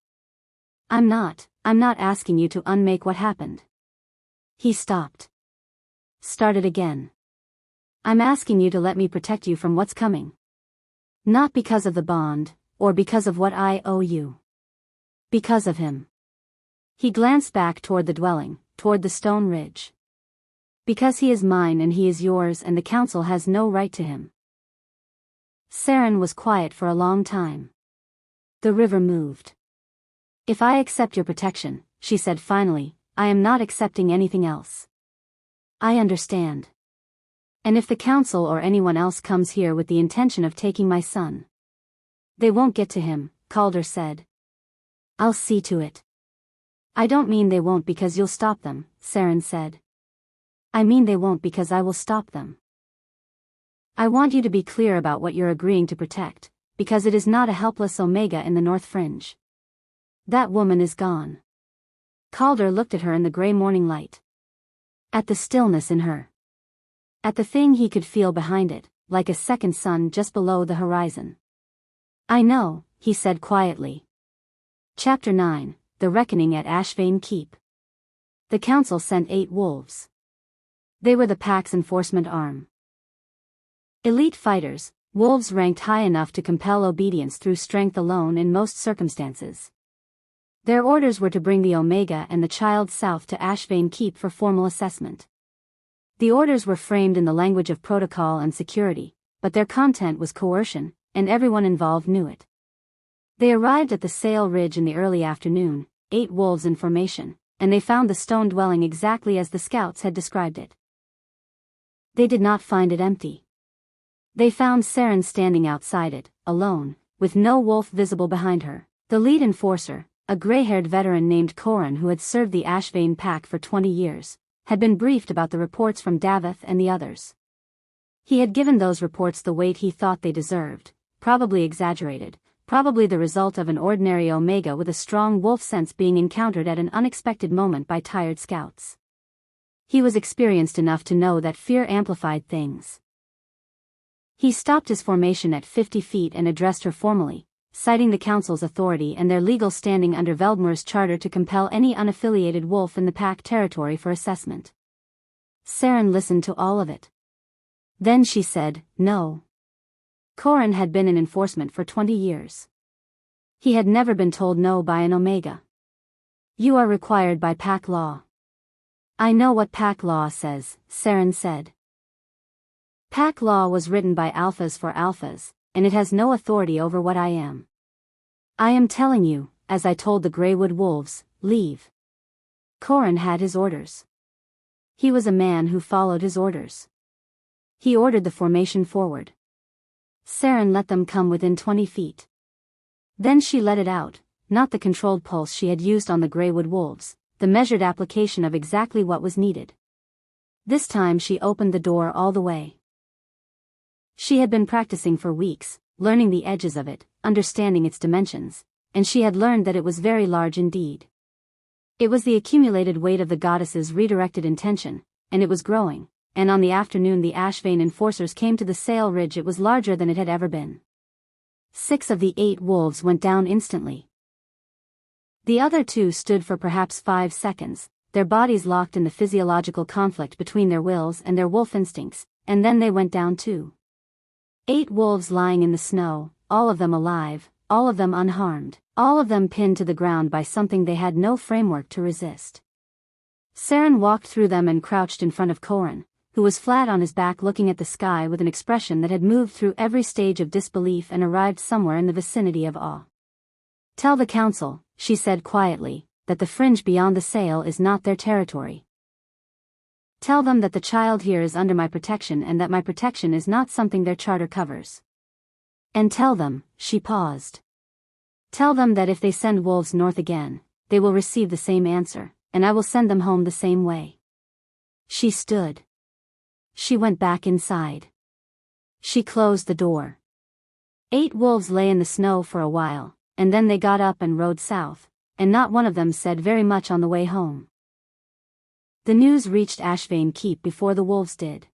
I'm not asking you to unmake what happened." He stopped. Started again. "I'm asking you to let me protect you from what's coming. Not because of the bond, or because of what I owe you. Because of him." He glanced back toward the dwelling, toward the stone ridge. "Because he is mine and he is yours and the council has no right to him." Seren was quiet for a long time. The river moved. "If I accept your protection," she said finally, "I am not accepting anything else. I understand. And if the council or anyone else comes here with the intention of taking my son, they won't get to him," Calder said. "I'll see to it." "I don't mean they won't because you'll stop them," Seren said. "I mean they won't because I will stop them. I want you to be clear about what you're agreeing to protect, because it is not a helpless Omega in the North Fringe. That woman is gone." Calder looked at her in the gray morning light. At the stillness in her. At the thing he could feel behind it, like a second sun just below the horizon. "I know," he said quietly. Chapter 9, The Reckoning at Ashvane Keep. The council sent 8 wolves. They were the pack's enforcement arm. Elite fighters, wolves ranked high enough to compel obedience through strength alone in most circumstances. Their orders were to bring the Omega and the child south to Ashvane Keep for formal assessment. The orders were framed in the language of protocol and security, but their content was coercion, and everyone involved knew it. They arrived at the Sail Ridge in the early afternoon, 8 wolves in formation, and they found the stone dwelling exactly as the scouts had described it. They did not find it empty. They found Seren standing outside it, alone, with no wolf visible behind her. The lead enforcer, a gray-haired veteran named Corin who had served the Ashvane pack for 20 years, had been briefed about the reports from Davith and the others. He had given those reports the weight he thought they deserved, probably exaggerated, probably the result of an ordinary Omega with a strong wolf sense being encountered at an unexpected moment by tired scouts. He was experienced enough to know that fear amplified things. He stopped his formation at 50 feet and addressed her formally, citing the council's authority and their legal standing under Veldmor's charter to compel any unaffiliated wolf in the pack territory for assessment. Seren listened to all of it. Then she said, "No." Corin had been in enforcement for 20 years. He had never been told no by an Omega. "You are required by pack law." "I know what pack law says," Seren said. "Pack law was written by alphas for alphas, and it has no authority over what I am. I am telling you, as I told the Greywood wolves, leave." Corin had his orders. He was a man who followed his orders. He ordered the formation forward. Seren let them come within 20 feet. Then she let it out, not the controlled pulse she had used on the Greywood wolves, the measured application of exactly what was needed. This time she opened the door all the way. She had been practicing for weeks, learning the edges of it, understanding its dimensions, and she had learned that it was very large indeed. It was the accumulated weight of the goddess's redirected intention, and it was growing, and on the afternoon the Ashvane enforcers came to the Sail Ridge it was larger than it had ever been. 6 of the 8 wolves went down instantly. The other 2 stood for perhaps 5 seconds, their bodies locked in the physiological conflict between their wills and their wolf instincts, and then they went down too. 8 wolves lying in the snow, all of them alive, all of them unharmed, all of them pinned to the ground by something they had no framework to resist. Seren walked through them and crouched in front of Corin, who was flat on his back looking at the sky with an expression that had moved through every stage of disbelief and arrived somewhere in the vicinity of awe. "Tell the council," she said quietly, "that the fringe beyond the sail is not their territory. Tell them that the child here is under my protection and that my protection is not something their charter covers. And tell them," she paused. "Tell them that if they send wolves north again, they will receive the same answer, and I will send them home the same way." She stood. She went back inside. She closed the door. 8 wolves lay in the snow for a while, and then they got up and rode south, and not one of them said very much on the way home. The news reached Ashvane Keep before the wolves did.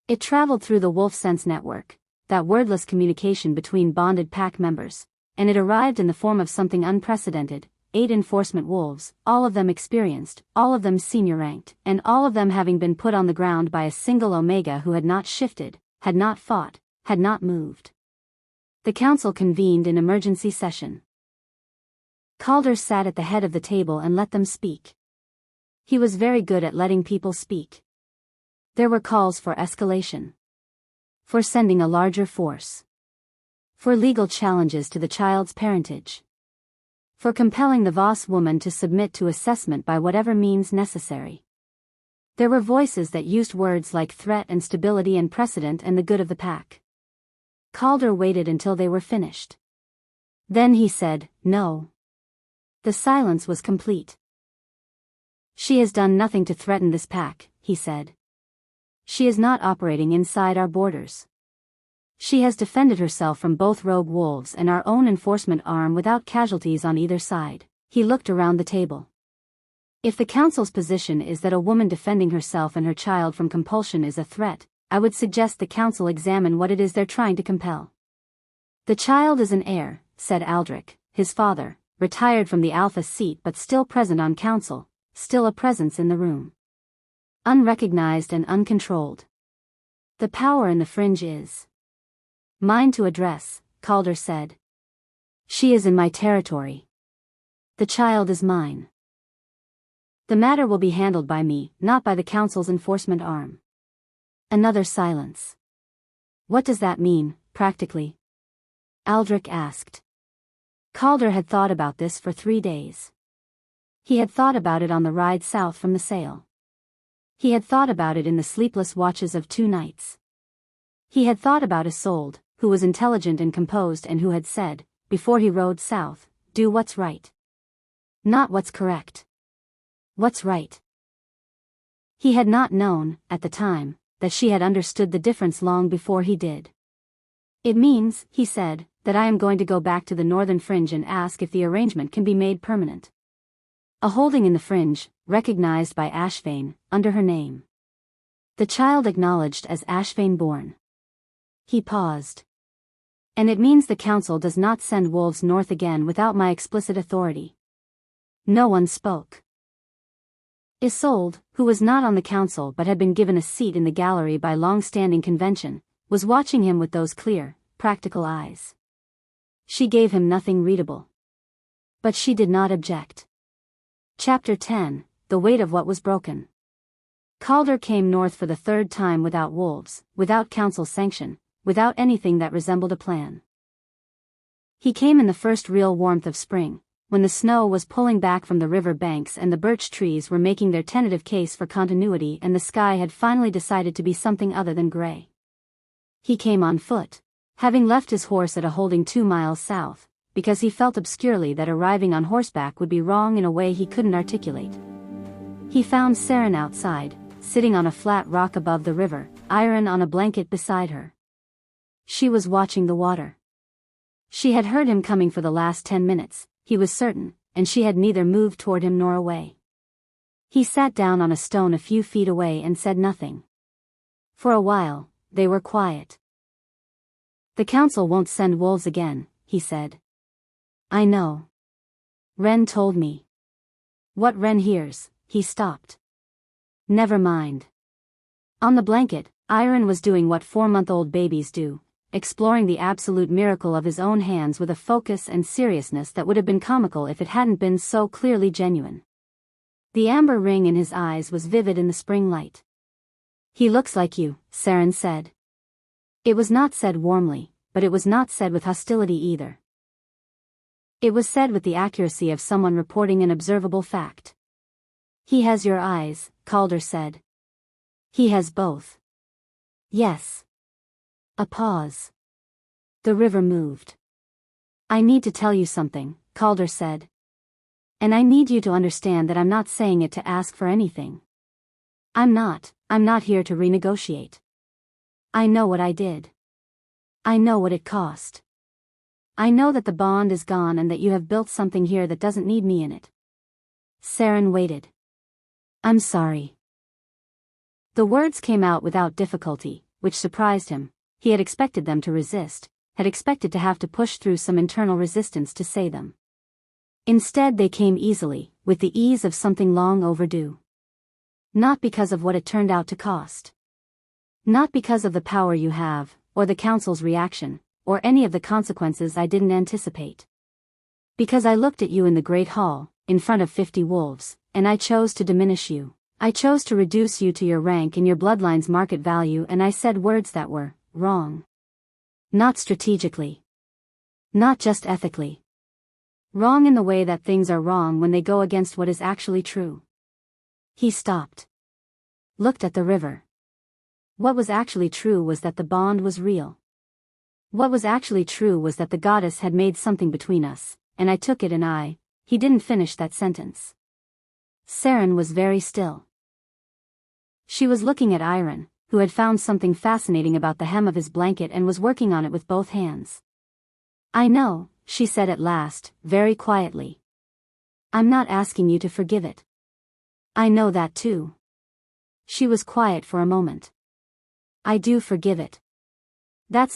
It traveled through the wolf sense network, that wordless communication between bonded pack members, and it arrived in the form of something unprecedented: 8 enforcement wolves, all of them experienced, all of them senior ranked, and all of them having been put on the ground by a single Omega who had not shifted, had not fought, had not moved. The council convened in emergency session. Calder sat at the head of the table and let them speak. He was very good at letting people speak. There were calls for escalation, for sending a larger force, for legal challenges to the child's parentage, for compelling the Voss woman to submit to assessment by whatever means necessary. There were voices that used words like threat and stability and precedent and the good of the pack. Calder waited until they were finished. Then he said, "No." The silence was complete. "She has done nothing to threaten this pack," he said. "She is not operating inside our borders. She has defended herself from both rogue wolves and our own enforcement arm without casualties on either side." He looked around the table. "If the council's position is that a woman defending herself and her child from compulsion is a threat, I would suggest the council examine what it is they're trying to compel." "The child is an heir," said Aldrich, his father, retired from the Alpha seat but still present on council, still a presence in the room. Unrecognized and uncontrolled. "The power in the fringe is mine to address," Calder said. "She is in my territory. The child is mine. The matter will be handled by me, not by the council's enforcement arm." Another silence. "What does that mean, practically?" Aldrich asked. Calder had thought about this for 3 days. He had thought about it on the ride south from the sail. He had thought about it in the sleepless watches of 2 nights. He had thought about Isolde, who was intelligent and composed and who had said, before he rode south, "Do what's right. Not what's correct. What's right." He had not known, at the time, that she had understood the difference long before he did. "It means," he said, "that I am going to go back to the northern fringe and ask if the arrangement can be made permanent. A holding in the fringe, recognized by Ashvane, under her name. The child acknowledged as Ashvane born." He paused. "And it means the council does not send wolves north again without my explicit authority." No one spoke. Isolde, who was not on the council but had been given a seat in the gallery by long-standing convention, was watching him with those clear, practical eyes. She gave him nothing readable. But she did not object. Chapter 10, The Weight of What Was Broken. Calder came north for the 3rd time without wolves, without council sanction, without anything that resembled a plan. He came in the first real warmth of spring, when the snow was pulling back from the river banks and the birch trees were making their tentative case for continuity and the sky had finally decided to be something other than gray. He came on foot, having left his horse at a holding 2 miles south, because he felt obscurely that arriving on horseback would be wrong in a way he couldn't articulate. He found Seren outside, sitting on a flat rock above the river, iron on a blanket beside her. She was watching the water. She had heard him coming for the last 10 minutes, he was certain, and she had neither moved toward him nor away. He sat down on a stone a few feet away and said nothing. For a while, they were quiet. "The council won't send wolves again," he said. "I know. Ren told me." "What Ren hears," he stopped. "Never mind." On the blanket, Iron was doing what 4-month-old babies do, exploring the absolute miracle of his own hands with a focus and seriousness that would have been comical if it hadn't been so clearly genuine. The amber ring in his eyes was vivid in the spring light. "He looks like you," Seren said. It was not said warmly, but it was not said with hostility either. It was said with the accuracy of someone reporting an observable fact. "He has your eyes," Calder said. "He has both." "Yes." A pause. The river moved. "I need to tell you something," Calder said. "And I need you to understand that I'm not saying it to ask for anything. I'm not here to renegotiate. I know what I did. I know what it cost. I know that the bond is gone and that you have built something here that doesn't need me in it." Seren waited. "I'm sorry." The words came out without difficulty, which surprised him. He had expected them to resist, had expected to have to push through some internal resistance to say them. Instead they came easily, with the ease of something long overdue. Not because of what it turned out to cost. Not because of the power you have, or the council's reaction, or any of the consequences I didn't anticipate. Because I looked at you in the Great Hall, in front of 50 wolves, and I chose to diminish you. I chose to reduce you to your rank and your bloodline's market value, and I said words that were wrong. Not strategically. Not just ethically. Wrong in the way that things are wrong when they go against what is actually true. He stopped. Looked at the river. What was actually true was that the bond was real. What was actually true was that the goddess had made something between us, and I took it and he didn't finish that sentence. Seren was very still. She was looking at Iron, who had found something fascinating about the hem of his blanket and was working on it with both hands. "I know," she said at last, very quietly. "I'm not asking you to forgive it. I know that too." She was quiet for a moment. "I do forgive it. That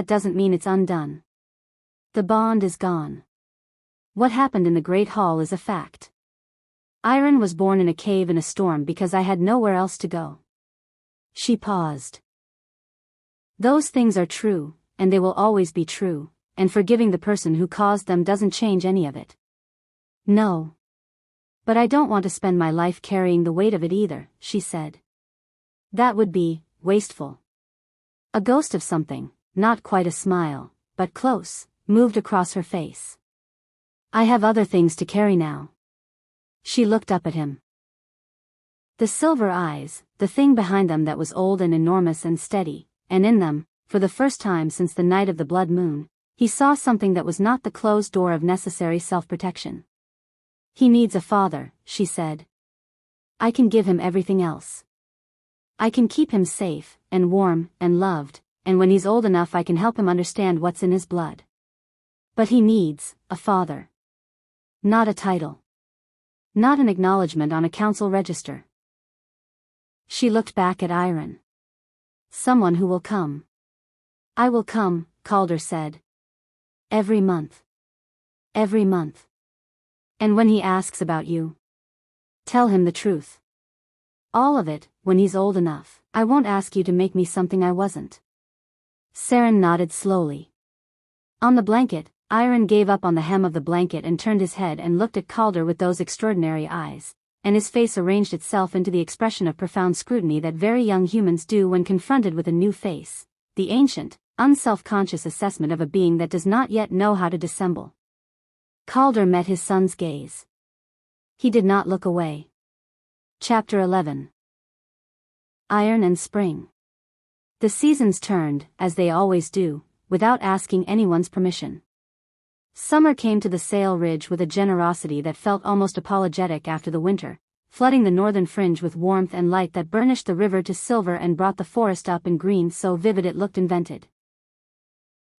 doesn't mean it's undone. The bond is gone. What happened in the Great Hall is a fact. Iron was born in a cave in a storm because I had nowhere else to go." She paused. "Those things are true, and they will always be true, and forgiving the person who caused them doesn't change any of it." "No. But I don't want to spend my life carrying the weight of it either," she said. "That would be wasteful." A ghost of something, not quite a smile, but close, moved across her face. "I have other things to carry now." She looked up at him. The silver eyes, the thing behind them that was old and enormous and steady, and in them, for the first time since the night of the blood moon, he saw something that was not the closed door of necessary self-protection. "He needs a father," she said. "I can give him everything else. I can keep him safe, and warm, and loved, and when he's old enough I can help him understand what's in his blood. But he needs a father. Not a title. Not an acknowledgement on a council register." She looked back at Iron. "Someone who will come." "I will come," Calder said. "Every month. Every month. And when he asks about you, tell him the truth. All of it, when he's old enough. I won't ask you to make me something I wasn't." Seren nodded slowly. On the blanket, Iron gave up on the hem of the blanket and turned his head and looked at Calder with those extraordinary eyes, and his face arranged itself into the expression of profound scrutiny that very young humans do when confronted with a new face, the ancient, unself-conscious assessment of a being that does not yet know how to dissemble. Calder met his son's gaze. He did not look away. Chapter 11. Iron and Spring. The seasons turned, as they always do, without asking anyone's permission. Summer came to the Sail Ridge with a generosity that felt almost apologetic after the winter, flooding the northern fringe with warmth and light that burnished the river to silver and brought the forest up in green so vivid it looked invented.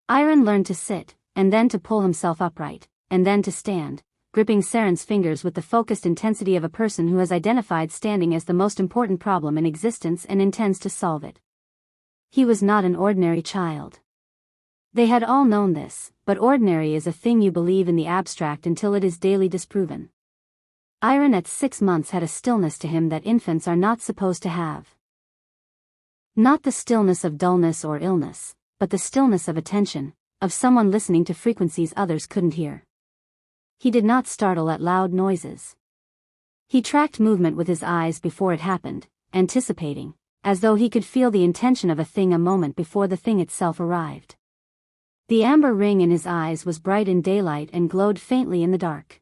Iron learned to sit, and then to pull himself upright, and then to stand, gripping Seren's fingers with the focused intensity of a person who has identified standing as the most important problem in existence and intends to solve it. He was not an ordinary child. They had all known this, but ordinary is a thing you believe in the abstract until it is daily disproven. Iron at 6 months had a stillness to him that infants are not supposed to have. Not the stillness of dullness or illness, but the stillness of attention, of someone listening to frequencies others couldn't hear. He did not startle at loud noises. He tracked movement with his eyes before it happened, anticipating, as though he could feel the intention of a thing a moment before the thing itself arrived. The amber ring in his eyes was bright in daylight and glowed faintly in the dark.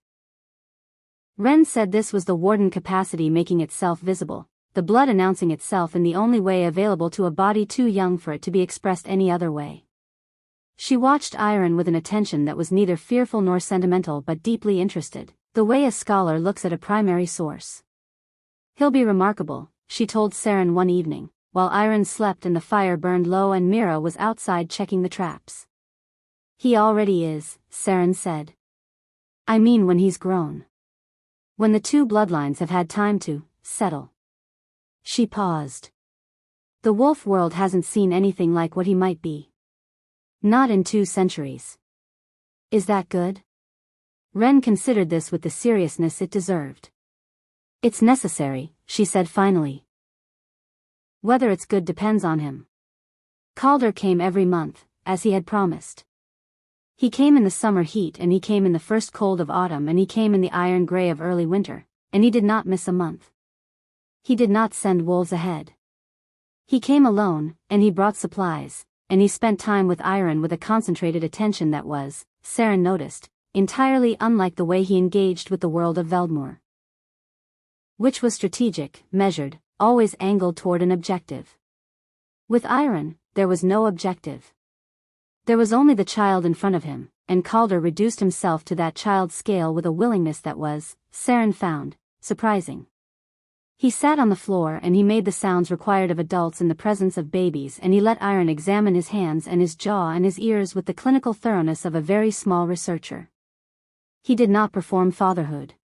Ren said this was the warden capacity making itself visible, the blood announcing itself in the only way available to a body too young for it to be expressed any other way. She watched Iron with an attention that was neither fearful nor sentimental but deeply interested, the way a scholar looks at a primary source. "He'll be remarkable," she told Seren one evening, while Iron slept and the fire burned low and Mira was outside checking the traps. "He already is," Seren said. "I mean when he's grown. When the two bloodlines have had time to settle." She paused. "The wolf world hasn't seen anything like what he might be. Not in 2 centuries. Is that good?" Ren considered this with the seriousness it deserved. "It's necessary," she said finally. "Whether it's good depends on him." Calder came every month, as he had promised. He came in the summer heat and he came in the first cold of autumn and he came in the iron gray of early winter, and he did not miss a month. He did not send wolves ahead. He came alone, and he brought supplies, and he spent time with Iron with a concentrated attention that was, Seren noticed, entirely unlike the way he engaged with the world of Veldmoor. Which was strategic, measured, always angled toward an objective. With Iron, there was no objective. There was only the child in front of him, and Calder reduced himself to that child's scale with a willingness that was, Seren found, surprising. He sat on the floor and he made the sounds required of adults in the presence of babies, and he let Iron examine his hands and his jaw and his ears with the clinical thoroughness of a very small researcher. He did not perform fatherhood.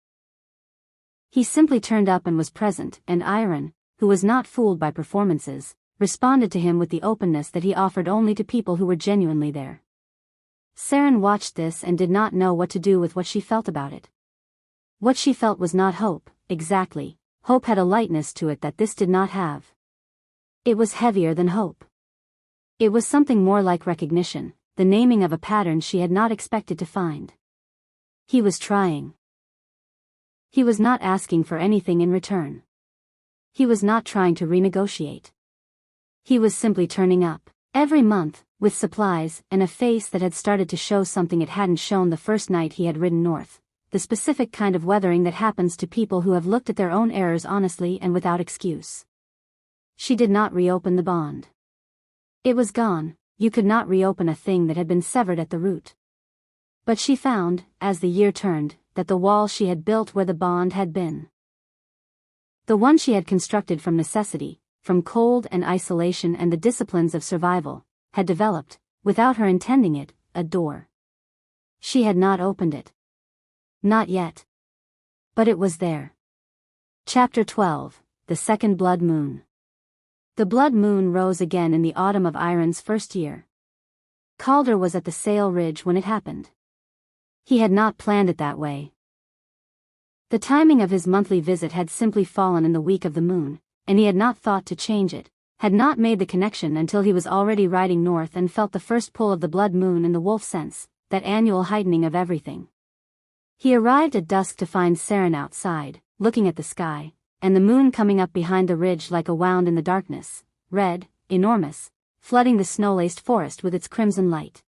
He simply turned up and was present, and Iron, who was not fooled by performances, responded to him with the openness that he offered only to people who were genuinely there. Seren watched this and did not know what to do with what she felt about it. What she felt was not hope, exactly. Hope had a lightness to it that this did not have. It was heavier than hope. It was something more like recognition, the naming of a pattern she had not expected to find. He was trying. He was not asking for anything in return. He was not trying to renegotiate. He was simply turning up, every month, with supplies and a face that had started to show something it hadn't shown the first night he had ridden north. The specific kind of weathering that happens to people who have looked at their own errors honestly and without excuse. She did not reopen the bond. It was gone. You could not reopen a thing that had been severed at the root. But she found, as the year turned, that the wall she had built where the bond had been, the one she had constructed from necessity, from cold and isolation and the disciplines of survival, had developed, without her intending it, a door. She had not opened it. Not yet. But it was there. Chapter 12, The Second Blood Moon. The blood moon rose again in the autumn of Iron's first year. Calder was at the Sail Ridge when it happened. He had not planned it that way. The timing of his monthly visit had simply fallen in the week of the moon, and he had not thought to change it, had not made the connection until he was already riding north and felt the first pull of the blood moon in the wolf sense, that annual heightening of everything. He arrived at dusk to find Seren outside, looking at the sky, and the moon coming up behind the ridge like a wound in the darkness, red, enormous, flooding the snow-laced forest with its crimson light.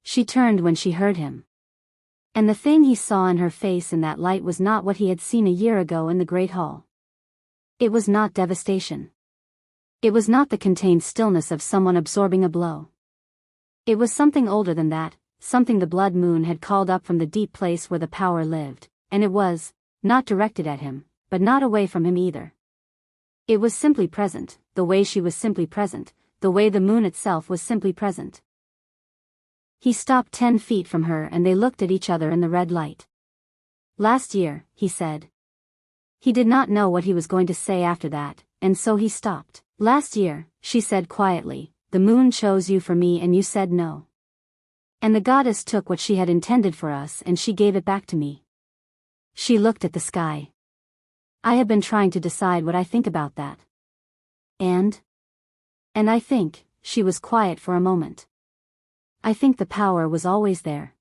She turned when she heard him. And the thing he saw in her face in that light was not what he had seen a year ago in the Great Hall. It was not devastation. It was not the contained stillness of someone absorbing a blow. It was something older than that, something the blood moon had called up from the deep place where the power lived, and it was, not directed at him, but not away from him either. It was simply present, the way she was simply present, the way the moon itself was simply present. He stopped 10 feet from her and they looked at each other in the red light. "Last year," he said. He did not know what he was going to say after that, and so he stopped. "Last year," she said quietly, "the moon chose you for me and you said no. And the goddess took what she had intended for us and she gave it back to me." She looked at the sky. "I have been trying to decide what I think about that. And I think," she was quiet for a moment. I think the power was always there.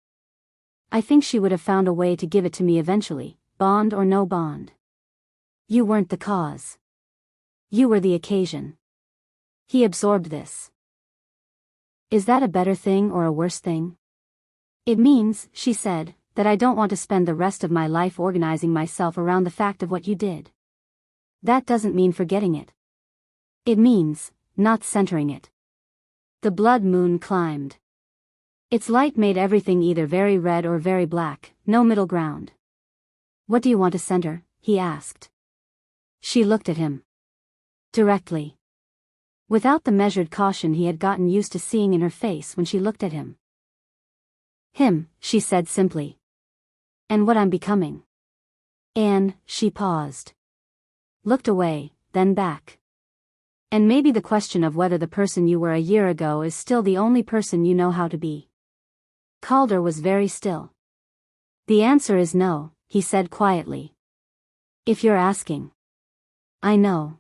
I think she would have found a way to give it to me eventually, bond or no bond. You weren't the cause. You were the occasion. He absorbed this. Is that a better thing or a worse thing? It means, she said, that I don't want to spend the rest of my life organizing myself around the fact of what you did. That doesn't mean forgetting it. It means, not centering it. The blood moon climbed. Its light made everything either very red or very black, no middle ground. What do you want to center? He asked. She looked at him. Directly. Without the measured caution he had gotten used to seeing in her face when she looked at him. Him, she said simply. And what I'm becoming. And, she paused. Looked away, then back. And maybe the question of whether the person you were a year ago is still the only person you know how to be. Calder was very still. The answer is no, he said quietly. If you're asking. I know.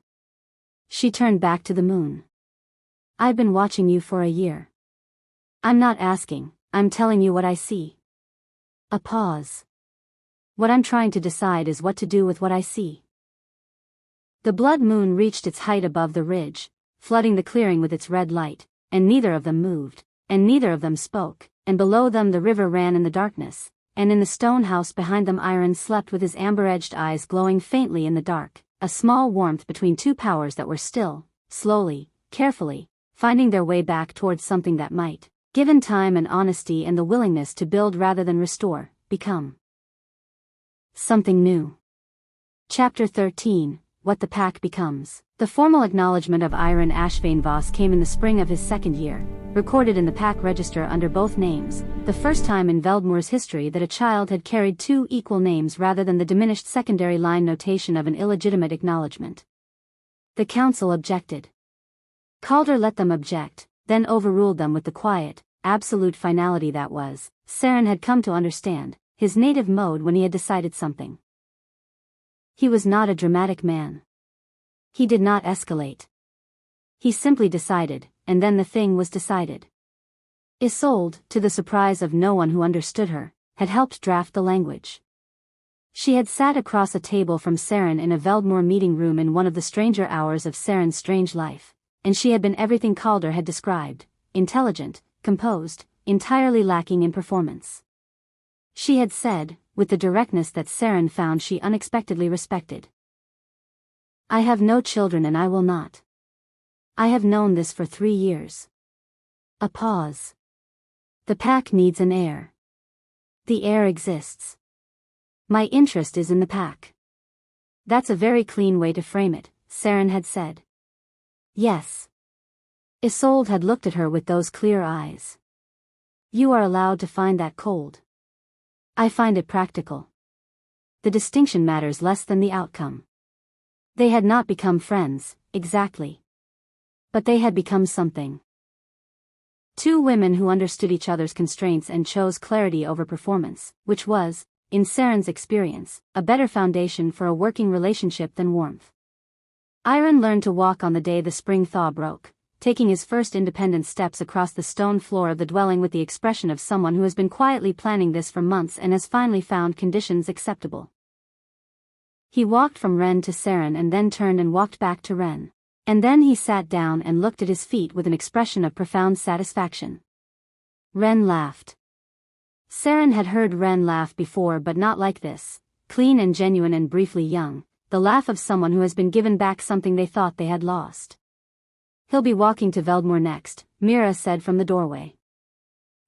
She turned back to the moon. I've been watching you for a year. I'm not asking, I'm telling you what I see. A pause. What I'm trying to decide is what to do with what I see. The blood moon reached its height above the ridge, flooding the clearing with its red light, and neither of them moved, and neither of them spoke, and below them the river ran in the darkness, and in the stone house behind them Iron slept with his amber-edged eyes glowing faintly in the dark, a small warmth between two powers that were still, slowly, carefully, finding their way back towards something that might, given time and honesty and the willingness to build rather than restore, become something new. Chapter 13. What the Pack Becomes. The formal acknowledgement of Seren Voss came in the spring of his second year, recorded in the Pack register under both names, the first time in Veldmoor's history that a child had carried two equal names rather than the diminished secondary line notation of an illegitimate acknowledgement. The council objected. Calder let them object, then overruled them with the quiet, absolute finality that was, Seren had come to understand, his native mode when he had decided something. He was not a dramatic man. He did not escalate. He simply decided, and then the thing was decided. Isolde, to the surprise of no one who understood her, had helped draft the language. She had sat across a table from Seren in a Veldmoor meeting room in one of the stranger hours of Seren's strange life, and she had been everything Calder had described, intelligent, composed, entirely lacking in performance. She had said, with the directness that Seren found she unexpectedly respected. I have no children and I will not. I have known this for 3 years. A pause. The pack needs an heir. The heir exists. My interest is in the pack. That's a very clean way to frame it, Seren had said. Yes. Isolde had looked at her with those clear eyes. You are allowed to find that cold. I find it practical. The distinction matters less than the outcome. They had not become friends, exactly. But they had become something. Two women who understood each other's constraints and chose clarity over performance, which was, in Seren's experience, a better foundation for a working relationship than warmth. Seren learned to walk on the day the spring thaw broke, taking his first independent steps across the stone floor of the dwelling with the expression of someone who has been quietly planning this for months and has finally found conditions acceptable. He walked from Ren to Seren and then turned and walked back to Ren. And then he sat down and looked at his feet with an expression of profound satisfaction. Ren laughed. Seren had heard Ren laugh before, but not like this, clean and genuine and briefly young, the laugh of someone who has been given back something they thought they had lost. He'll be walking to Veldmoor next, Mira said from the doorway.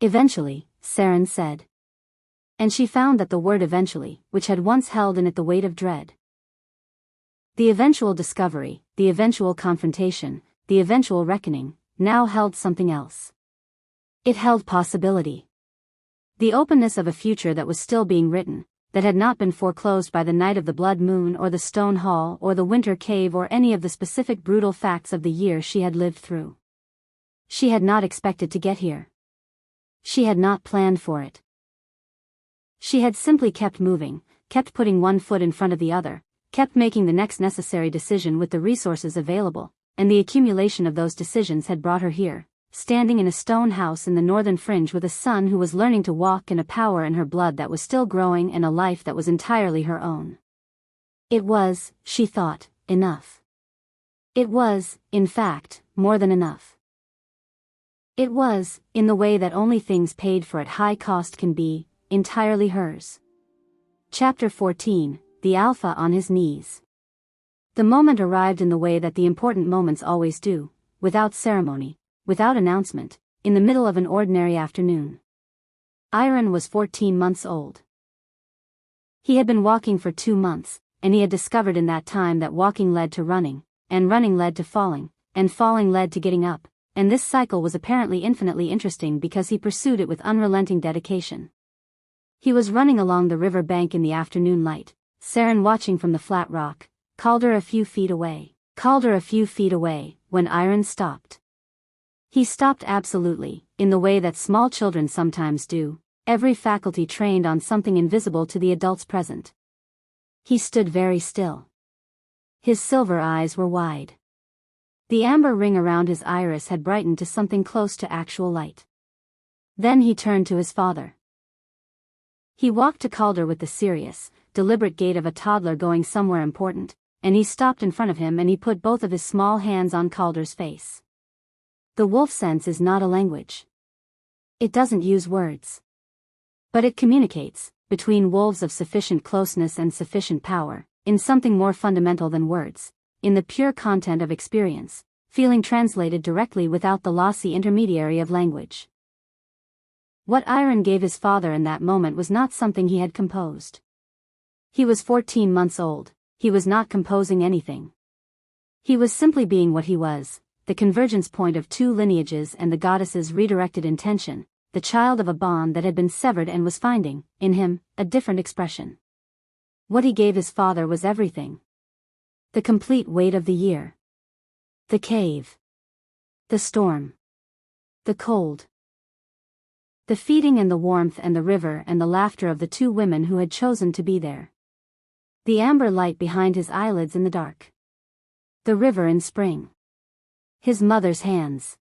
Eventually, Seren said. And she found that the word eventually, which had once held in it the weight of dread. The eventual discovery, the eventual confrontation, the eventual reckoning, now held something else. It held possibility. The openness of a future that was still being written, that had not been foreclosed by the night of the blood moon or the stone hall or the winter cave or any of the specific brutal facts of the year she had lived through. She had not expected to get here. She had not planned for it. She had simply kept moving, kept putting one foot in front of the other, kept making the next necessary decision with the resources available, and the accumulation of those decisions had brought her here, standing in a stone house in the northern fringe with a son who was learning to walk and a power in her blood that was still growing and a life that was entirely her own. It was, she thought, enough. It was, in fact, more than enough. It was, in the way that only things paid for at high cost can be, entirely hers. Chapter 14, The Alpha on His Knees. The moment arrived in the way that the important moments always do, without ceremony, without announcement, in the middle of an ordinary afternoon. Iron was 14 months old. He had been walking for 2 months, and he had discovered in that time that walking led to running, and running led to falling, and falling led to getting up, and this cycle was apparently infinitely interesting because he pursued it with unrelenting dedication. He was running along the river bank in the afternoon light, Seren watching from the flat rock, Calder a few feet away, when Iron stopped. He stopped absolutely, in the way that small children sometimes do, every faculty trained on something invisible to the adults present. He stood very still. His silver eyes were wide. The amber ring around his iris had brightened to something close to actual light. Then he turned to his father. He walked to Calder with the serious, deliberate gait of a toddler going somewhere important, and he stopped in front of him and he put both of his small hands on Calder's face. The wolf sense is not a language. It doesn't use words. But it communicates, between wolves of sufficient closeness and sufficient power, in something more fundamental than words, in the pure content of experience, feeling translated directly without the lossy intermediary of language. What Iron gave his father in that moment was not something he had composed. He was 14 months old. He was not composing anything. He was simply being what he was, the convergence point of 2 lineages and the goddess's redirected intention, the child of a bond that had been severed and was finding, in him, a different expression. What he gave his father was everything. The complete weight of the year. The cave. The storm. The cold. The feeding and the warmth and the river and the laughter of the 2 women who had chosen to be there. The amber light behind his eyelids in the dark. The river in spring. His mother's hands.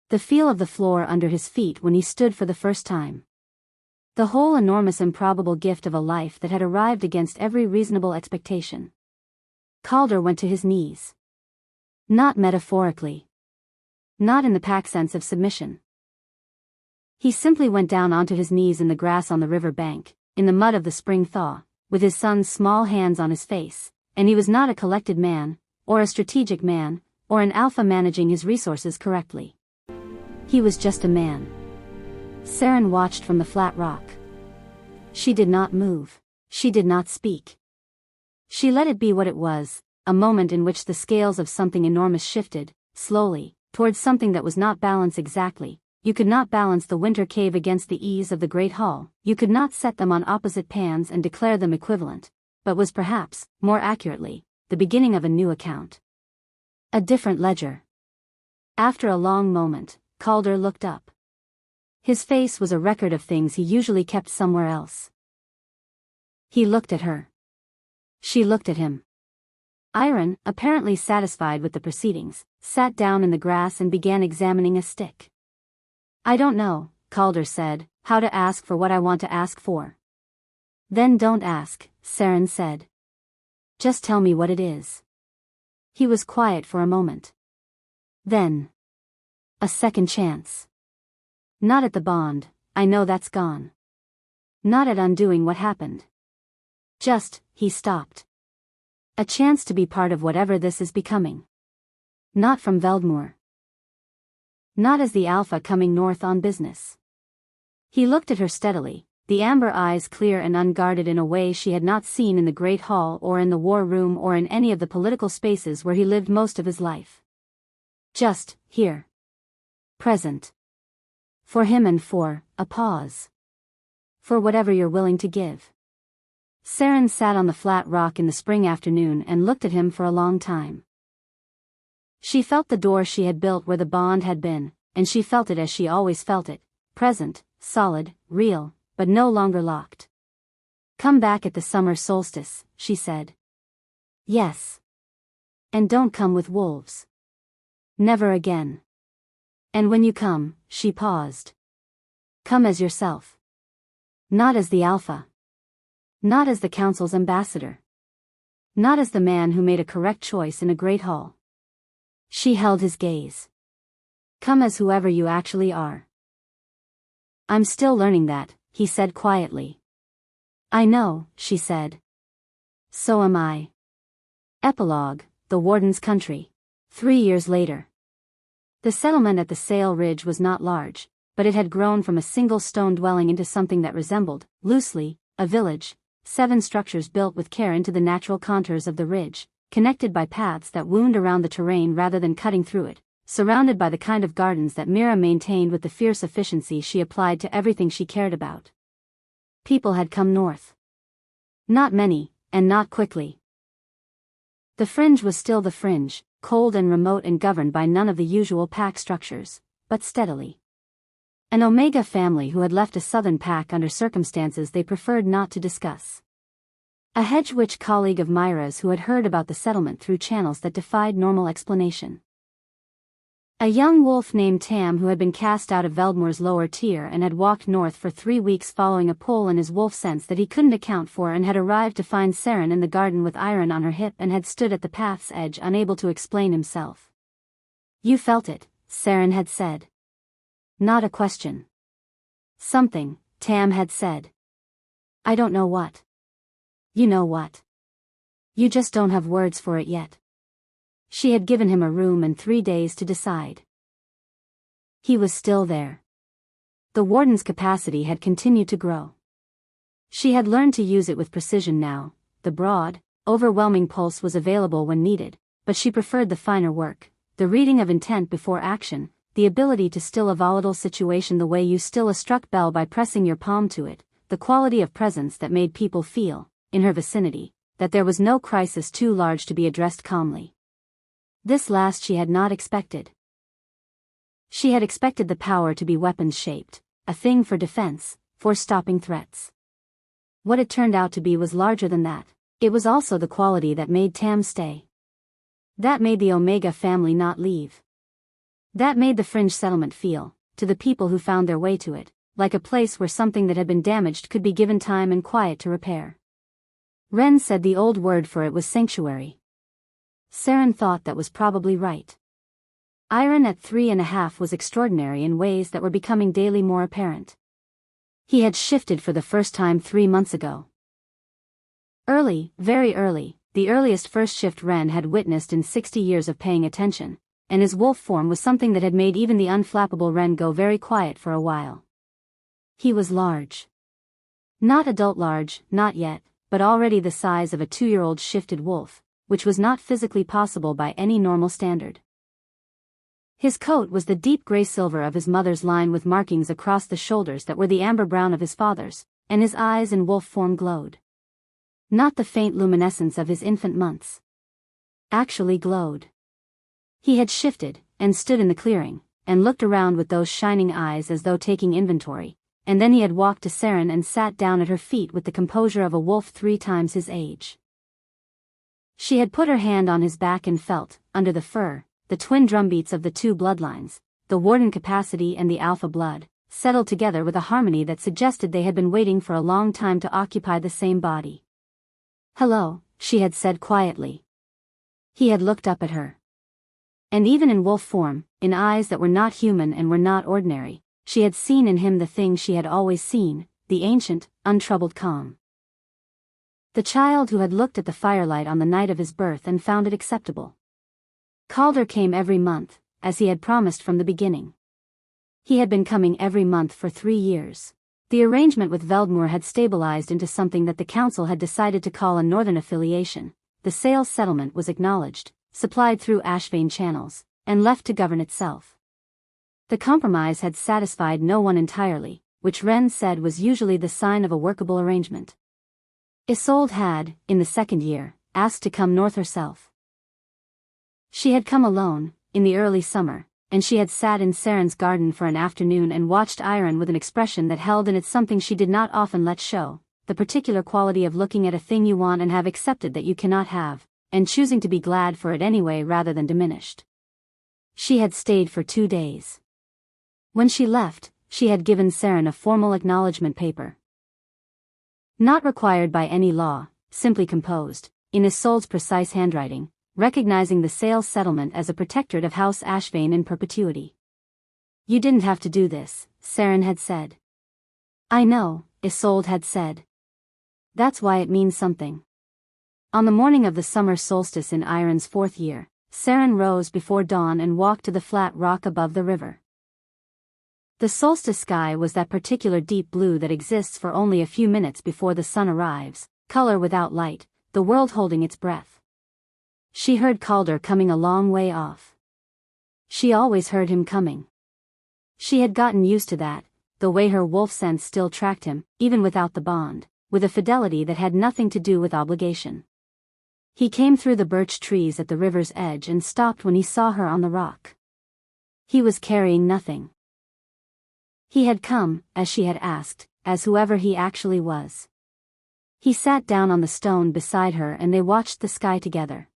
The feel of the floor under his feet when he stood for the first time. The whole enormous improbable gift of a life that had arrived against every reasonable expectation. Calder went to his knees. Not metaphorically. Not in the pack sense of submission. He simply went down onto his knees in the grass on the river bank, in the mud of the spring thaw, with his son's small hands on his face, and he was not a collected man, or a strategic man, or an alpha managing his resources correctly. He was just a man. Seren watched from the flat rock. She did not move. She did not speak. She let it be what it was, a moment in which the scales of something enormous shifted, slowly, towards something that was not balanced exactly. You could not balance the winter cave against the ease of the great hall, you could not set them on opposite pans and declare them equivalent, but was perhaps, more accurately, the beginning of a new account. A different ledger. After a long moment, Calder looked up. His face was a record of things he usually kept somewhere else. He looked at her. She looked at him. Iron, apparently satisfied with the proceedings, sat down in the grass and began examining a stick. I don't know, Calder said, how to ask for what I want to ask for. Then don't ask, Seren said. Just tell me what it is. He was quiet for a moment. Then. A second chance. Not at the bond, I know that's gone. Not at undoing what happened. Just, he stopped. A chance to be part of whatever this is becoming. Not from Veldmoor. Not as the Alpha coming north on business. He looked at her steadily, the amber eyes clear and unguarded in a way she had not seen in the Great Hall or in the War Room or in any of the political spaces where he lived most of his life. Just, here. Present. For him and for, a pause. For whatever you're willing to give. Seren sat on the flat rock in the spring afternoon and looked at him for a long time. She felt the door she had built where the bond had been, and she felt it as she always felt it, present, solid, real, but no longer locked. Come back at the summer solstice, she said. Yes. And don't come with wolves. Never again. And when you come, she paused. Come as yourself. Not as the Alpha. Not as the Council's ambassador. Not as the man who made a correct choice in a great hall. She held his gaze. Come as whoever you actually are. I'm still learning that, he said quietly. I know, she said. So am I. Epilogue, The Warden's Country. 3 years later. The settlement at the Sail Ridge was not large, but it had grown from a single stone dwelling into something that resembled, loosely, a village, 7 structures built with care into the natural contours of the ridge, connected by paths that wound around the terrain rather than cutting through it, surrounded by the kind of gardens that Mira maintained with the fierce efficiency she applied to everything she cared about. People had come north. Not many, and not quickly. The fringe was still the fringe, cold and remote and governed by none of the usual pack structures, but steadily. An Omega family who had left a southern pack under circumstances they preferred not to discuss. A Hedgewitch colleague of Myra's who had heard about the settlement through channels that defied normal explanation. A young wolf named Tam who had been cast out of Veldmore's lower tier and had walked north for 3 weeks following a pull in his wolf sense that he couldn't account for and had arrived to find Seren in the garden with iron on her hip and had stood at the path's edge unable to explain himself. You felt it, Seren had said. Not a question. Something, Tam had said. I don't know what. You know what. You just don't have words for it yet. She had given him a room and 3 days to decide. He was still there. The warden's capacity had continued to grow. She had learned to use it with precision now. The broad, overwhelming pulse was available when needed, but she preferred the finer work, the reading of intent before action, the ability to still a volatile situation the way you still a struck bell by pressing your palm to it, the quality of presence that made people feel, in her vicinity, that there was no crisis too large to be addressed calmly. This last she had not expected. She had expected the power to be weapons-shaped, a thing for defense, for stopping threats. What it turned out to be was larger than that. It was also the quality that made Tam stay. That made the Omega family not leave. That made the fringe settlement feel, to the people who found their way to it, like a place where something that had been damaged could be given time and quiet to repair. Ren said the old word for it was sanctuary. Seren thought that was probably right. Iron at 3.5 was extraordinary in ways that were becoming daily more apparent. He had shifted for the first time 3 months ago. Early, very early, the earliest first shift Ren had witnessed in 60 years of paying attention, and his wolf form was something that had made even the unflappable Ren go very quiet for a while. He was large. Not adult large, not yet, but already the size of a 2-year-old shifted wolf, which was not physically possible by any normal standard. His coat was the deep gray-silver of his mother's line with markings across the shoulders that were the amber-brown of his father's, and his eyes in wolf form glowed. Not the faint luminescence of his infant months. Actually glowed. He had shifted, and stood in the clearing, and looked around with those shining eyes as though taking inventory, and then he had walked to Seren and sat down at her feet with the composure of a wolf 3 times his age. She had put her hand on his back and felt, under the fur, the twin drumbeats of the 2 bloodlines, the warden capacity and the alpha blood, settled together with a harmony that suggested they had been waiting for a long time to occupy the same body. Hello, she had said quietly. He had looked up at her. And even in wolf form, in eyes that were not human and were not ordinary, she had seen in him the thing she had always seen, the ancient, untroubled calm. The child who had looked at the firelight on the night of his birth and found it acceptable. Calder came every month, as he had promised from the beginning. He had been coming every month for 3 years. The arrangement with Veldmore had stabilized into something that the council had decided to call a northern affiliation. The Sail settlement was acknowledged, supplied through Ashvane channels, and left to govern itself. The compromise had satisfied no one entirely, which Ren said was usually the sign of a workable arrangement. Isolde had, in the 2nd year, asked to come north herself. She had come alone, in the early summer, and she had sat in Seren's garden for an afternoon and watched Iron with an expression that held in it something she did not often let show, the particular quality of looking at a thing you want and have accepted that you cannot have, and choosing to be glad for it anyway rather than diminished. She had stayed for 2 days. When she left, she had given Seren a formal acknowledgement paper. Not required by any law, simply composed, in Isolde's precise handwriting, recognizing the sale settlement as a protectorate of House Ashvane in perpetuity. You didn't have to do this, Seren had said. I know, Isolde had said. That's why it means something. On the morning of the summer solstice in Iron's 4th year, Seren rose before dawn and walked to the flat rock above the river. The solstice sky was that particular deep blue that exists for only a few minutes before the sun arrives, color without light, the world holding its breath. She heard Calder coming a long way off. She always heard him coming. She had gotten used to that, the way her wolf sense still tracked him, even without the bond, with a fidelity that had nothing to do with obligation. He came through the birch trees at the river's edge and stopped when he saw her on the rock. He was carrying nothing. He had come, as she had asked, as whoever he actually was. He sat down on the stone beside her and they watched the sky together.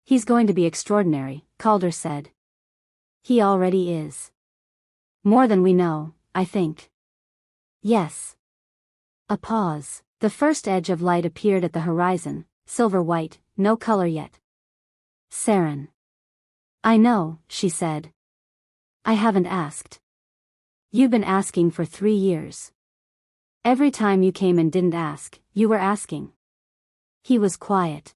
He's going to be extraordinary, Calder said. He already is. More than we know, I think. Yes. A pause. The first edge of light appeared at the horizon, silver-white, no color yet. Seren. I know, she said. I haven't asked. You've been asking for 3 years. Every time you came and didn't ask, you were asking. He was quiet.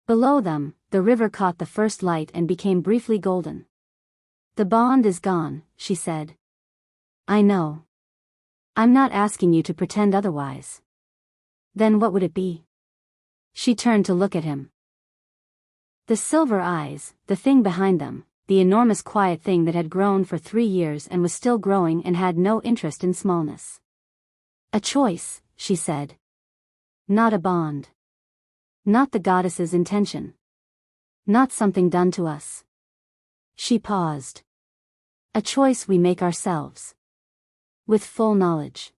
Below them, the river caught the first light and became briefly golden. The bond is gone, she said. I know. I'm not asking you to pretend otherwise. Then what would it be? She turned to look at him. The silver eyes, the thing behind them, the enormous quiet thing that had grown for 3 years and was still growing and had no interest in smallness. A choice, she said. Not a bond. Not the goddess's intention. Not something done to us. She paused. A choice we make ourselves. With full knowledge.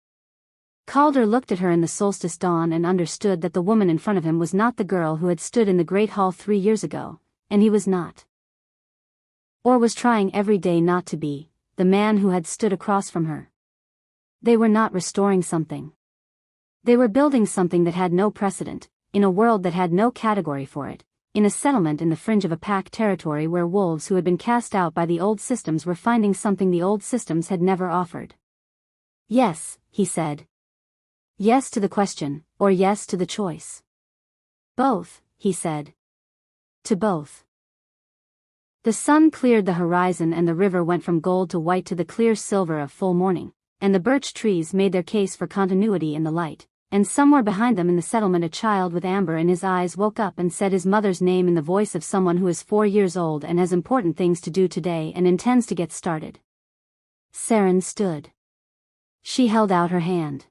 Calder looked at her in the solstice dawn and understood that the woman in front of him was not the girl who had stood in the great hall 3 years ago, and he was not. Or was trying every day not to be, the man who had stood across from her. They were not restoring something. They were building something that had no precedent, in a world that had no category for it, in a settlement in the fringe of a pack territory where wolves who had been cast out by the old systems were finding something the old systems had never offered. Yes, he said. Yes to the question, or yes to the choice. Both, he said. To both. The sun cleared the horizon and the river went from gold to white to the clear silver of full morning, and the birch trees made their case for continuity in the light, and somewhere behind them in the settlement a child with amber in his eyes woke up and said his mother's name in the voice of someone who is 4 years old and has important things to do today and intends to get started. Seren stood. She held out her hand.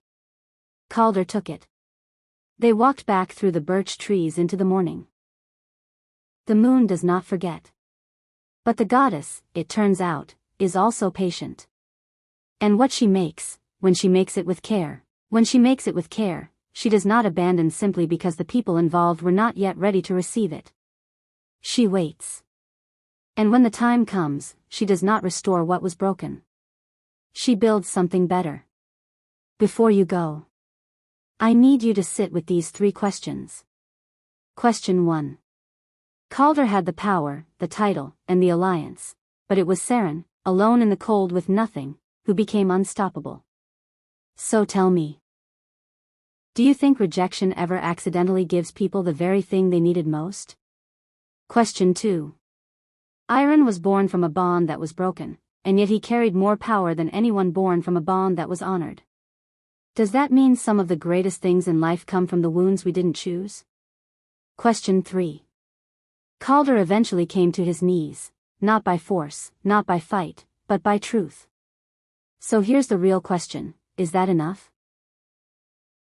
Calder took it. They walked back through the birch trees into the morning. The moon does not forget. But the goddess, it turns out, is also patient. And what she makes, when she makes it with care, she does not abandon simply because the people involved were not yet ready to receive it. She waits. And when the time comes, she does not restore what was broken. She builds something better. Before you go, I need you to sit with these 3 questions. Question 1. Calder had the power, the title, and the alliance, but it was Seren, alone in the cold with nothing, who became unstoppable. So tell me. Do you think rejection ever accidentally gives people the very thing they needed most? Question 2. Iron was born from a bond that was broken, and yet he carried more power than anyone born from a bond that was honored. Does that mean some of the greatest things in life come from the wounds we didn't choose? Question 3. Calder eventually came to his knees, not by force, not by fight, but by truth. So here's the real question, is that enough?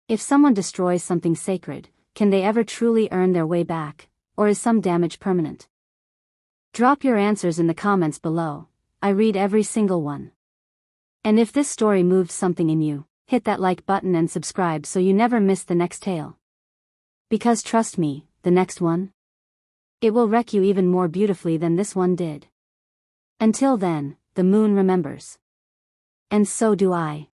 If someone destroys something sacred, can they ever truly earn their way back, or is some damage permanent? Drop your answers in the comments below, I read every single one. And if this story moved something in you, hit that like button and subscribe so you never miss the next tale. Because trust me, the next one, it will wreck you even more beautifully than this one did. Until then, the moon remembers. And so do I.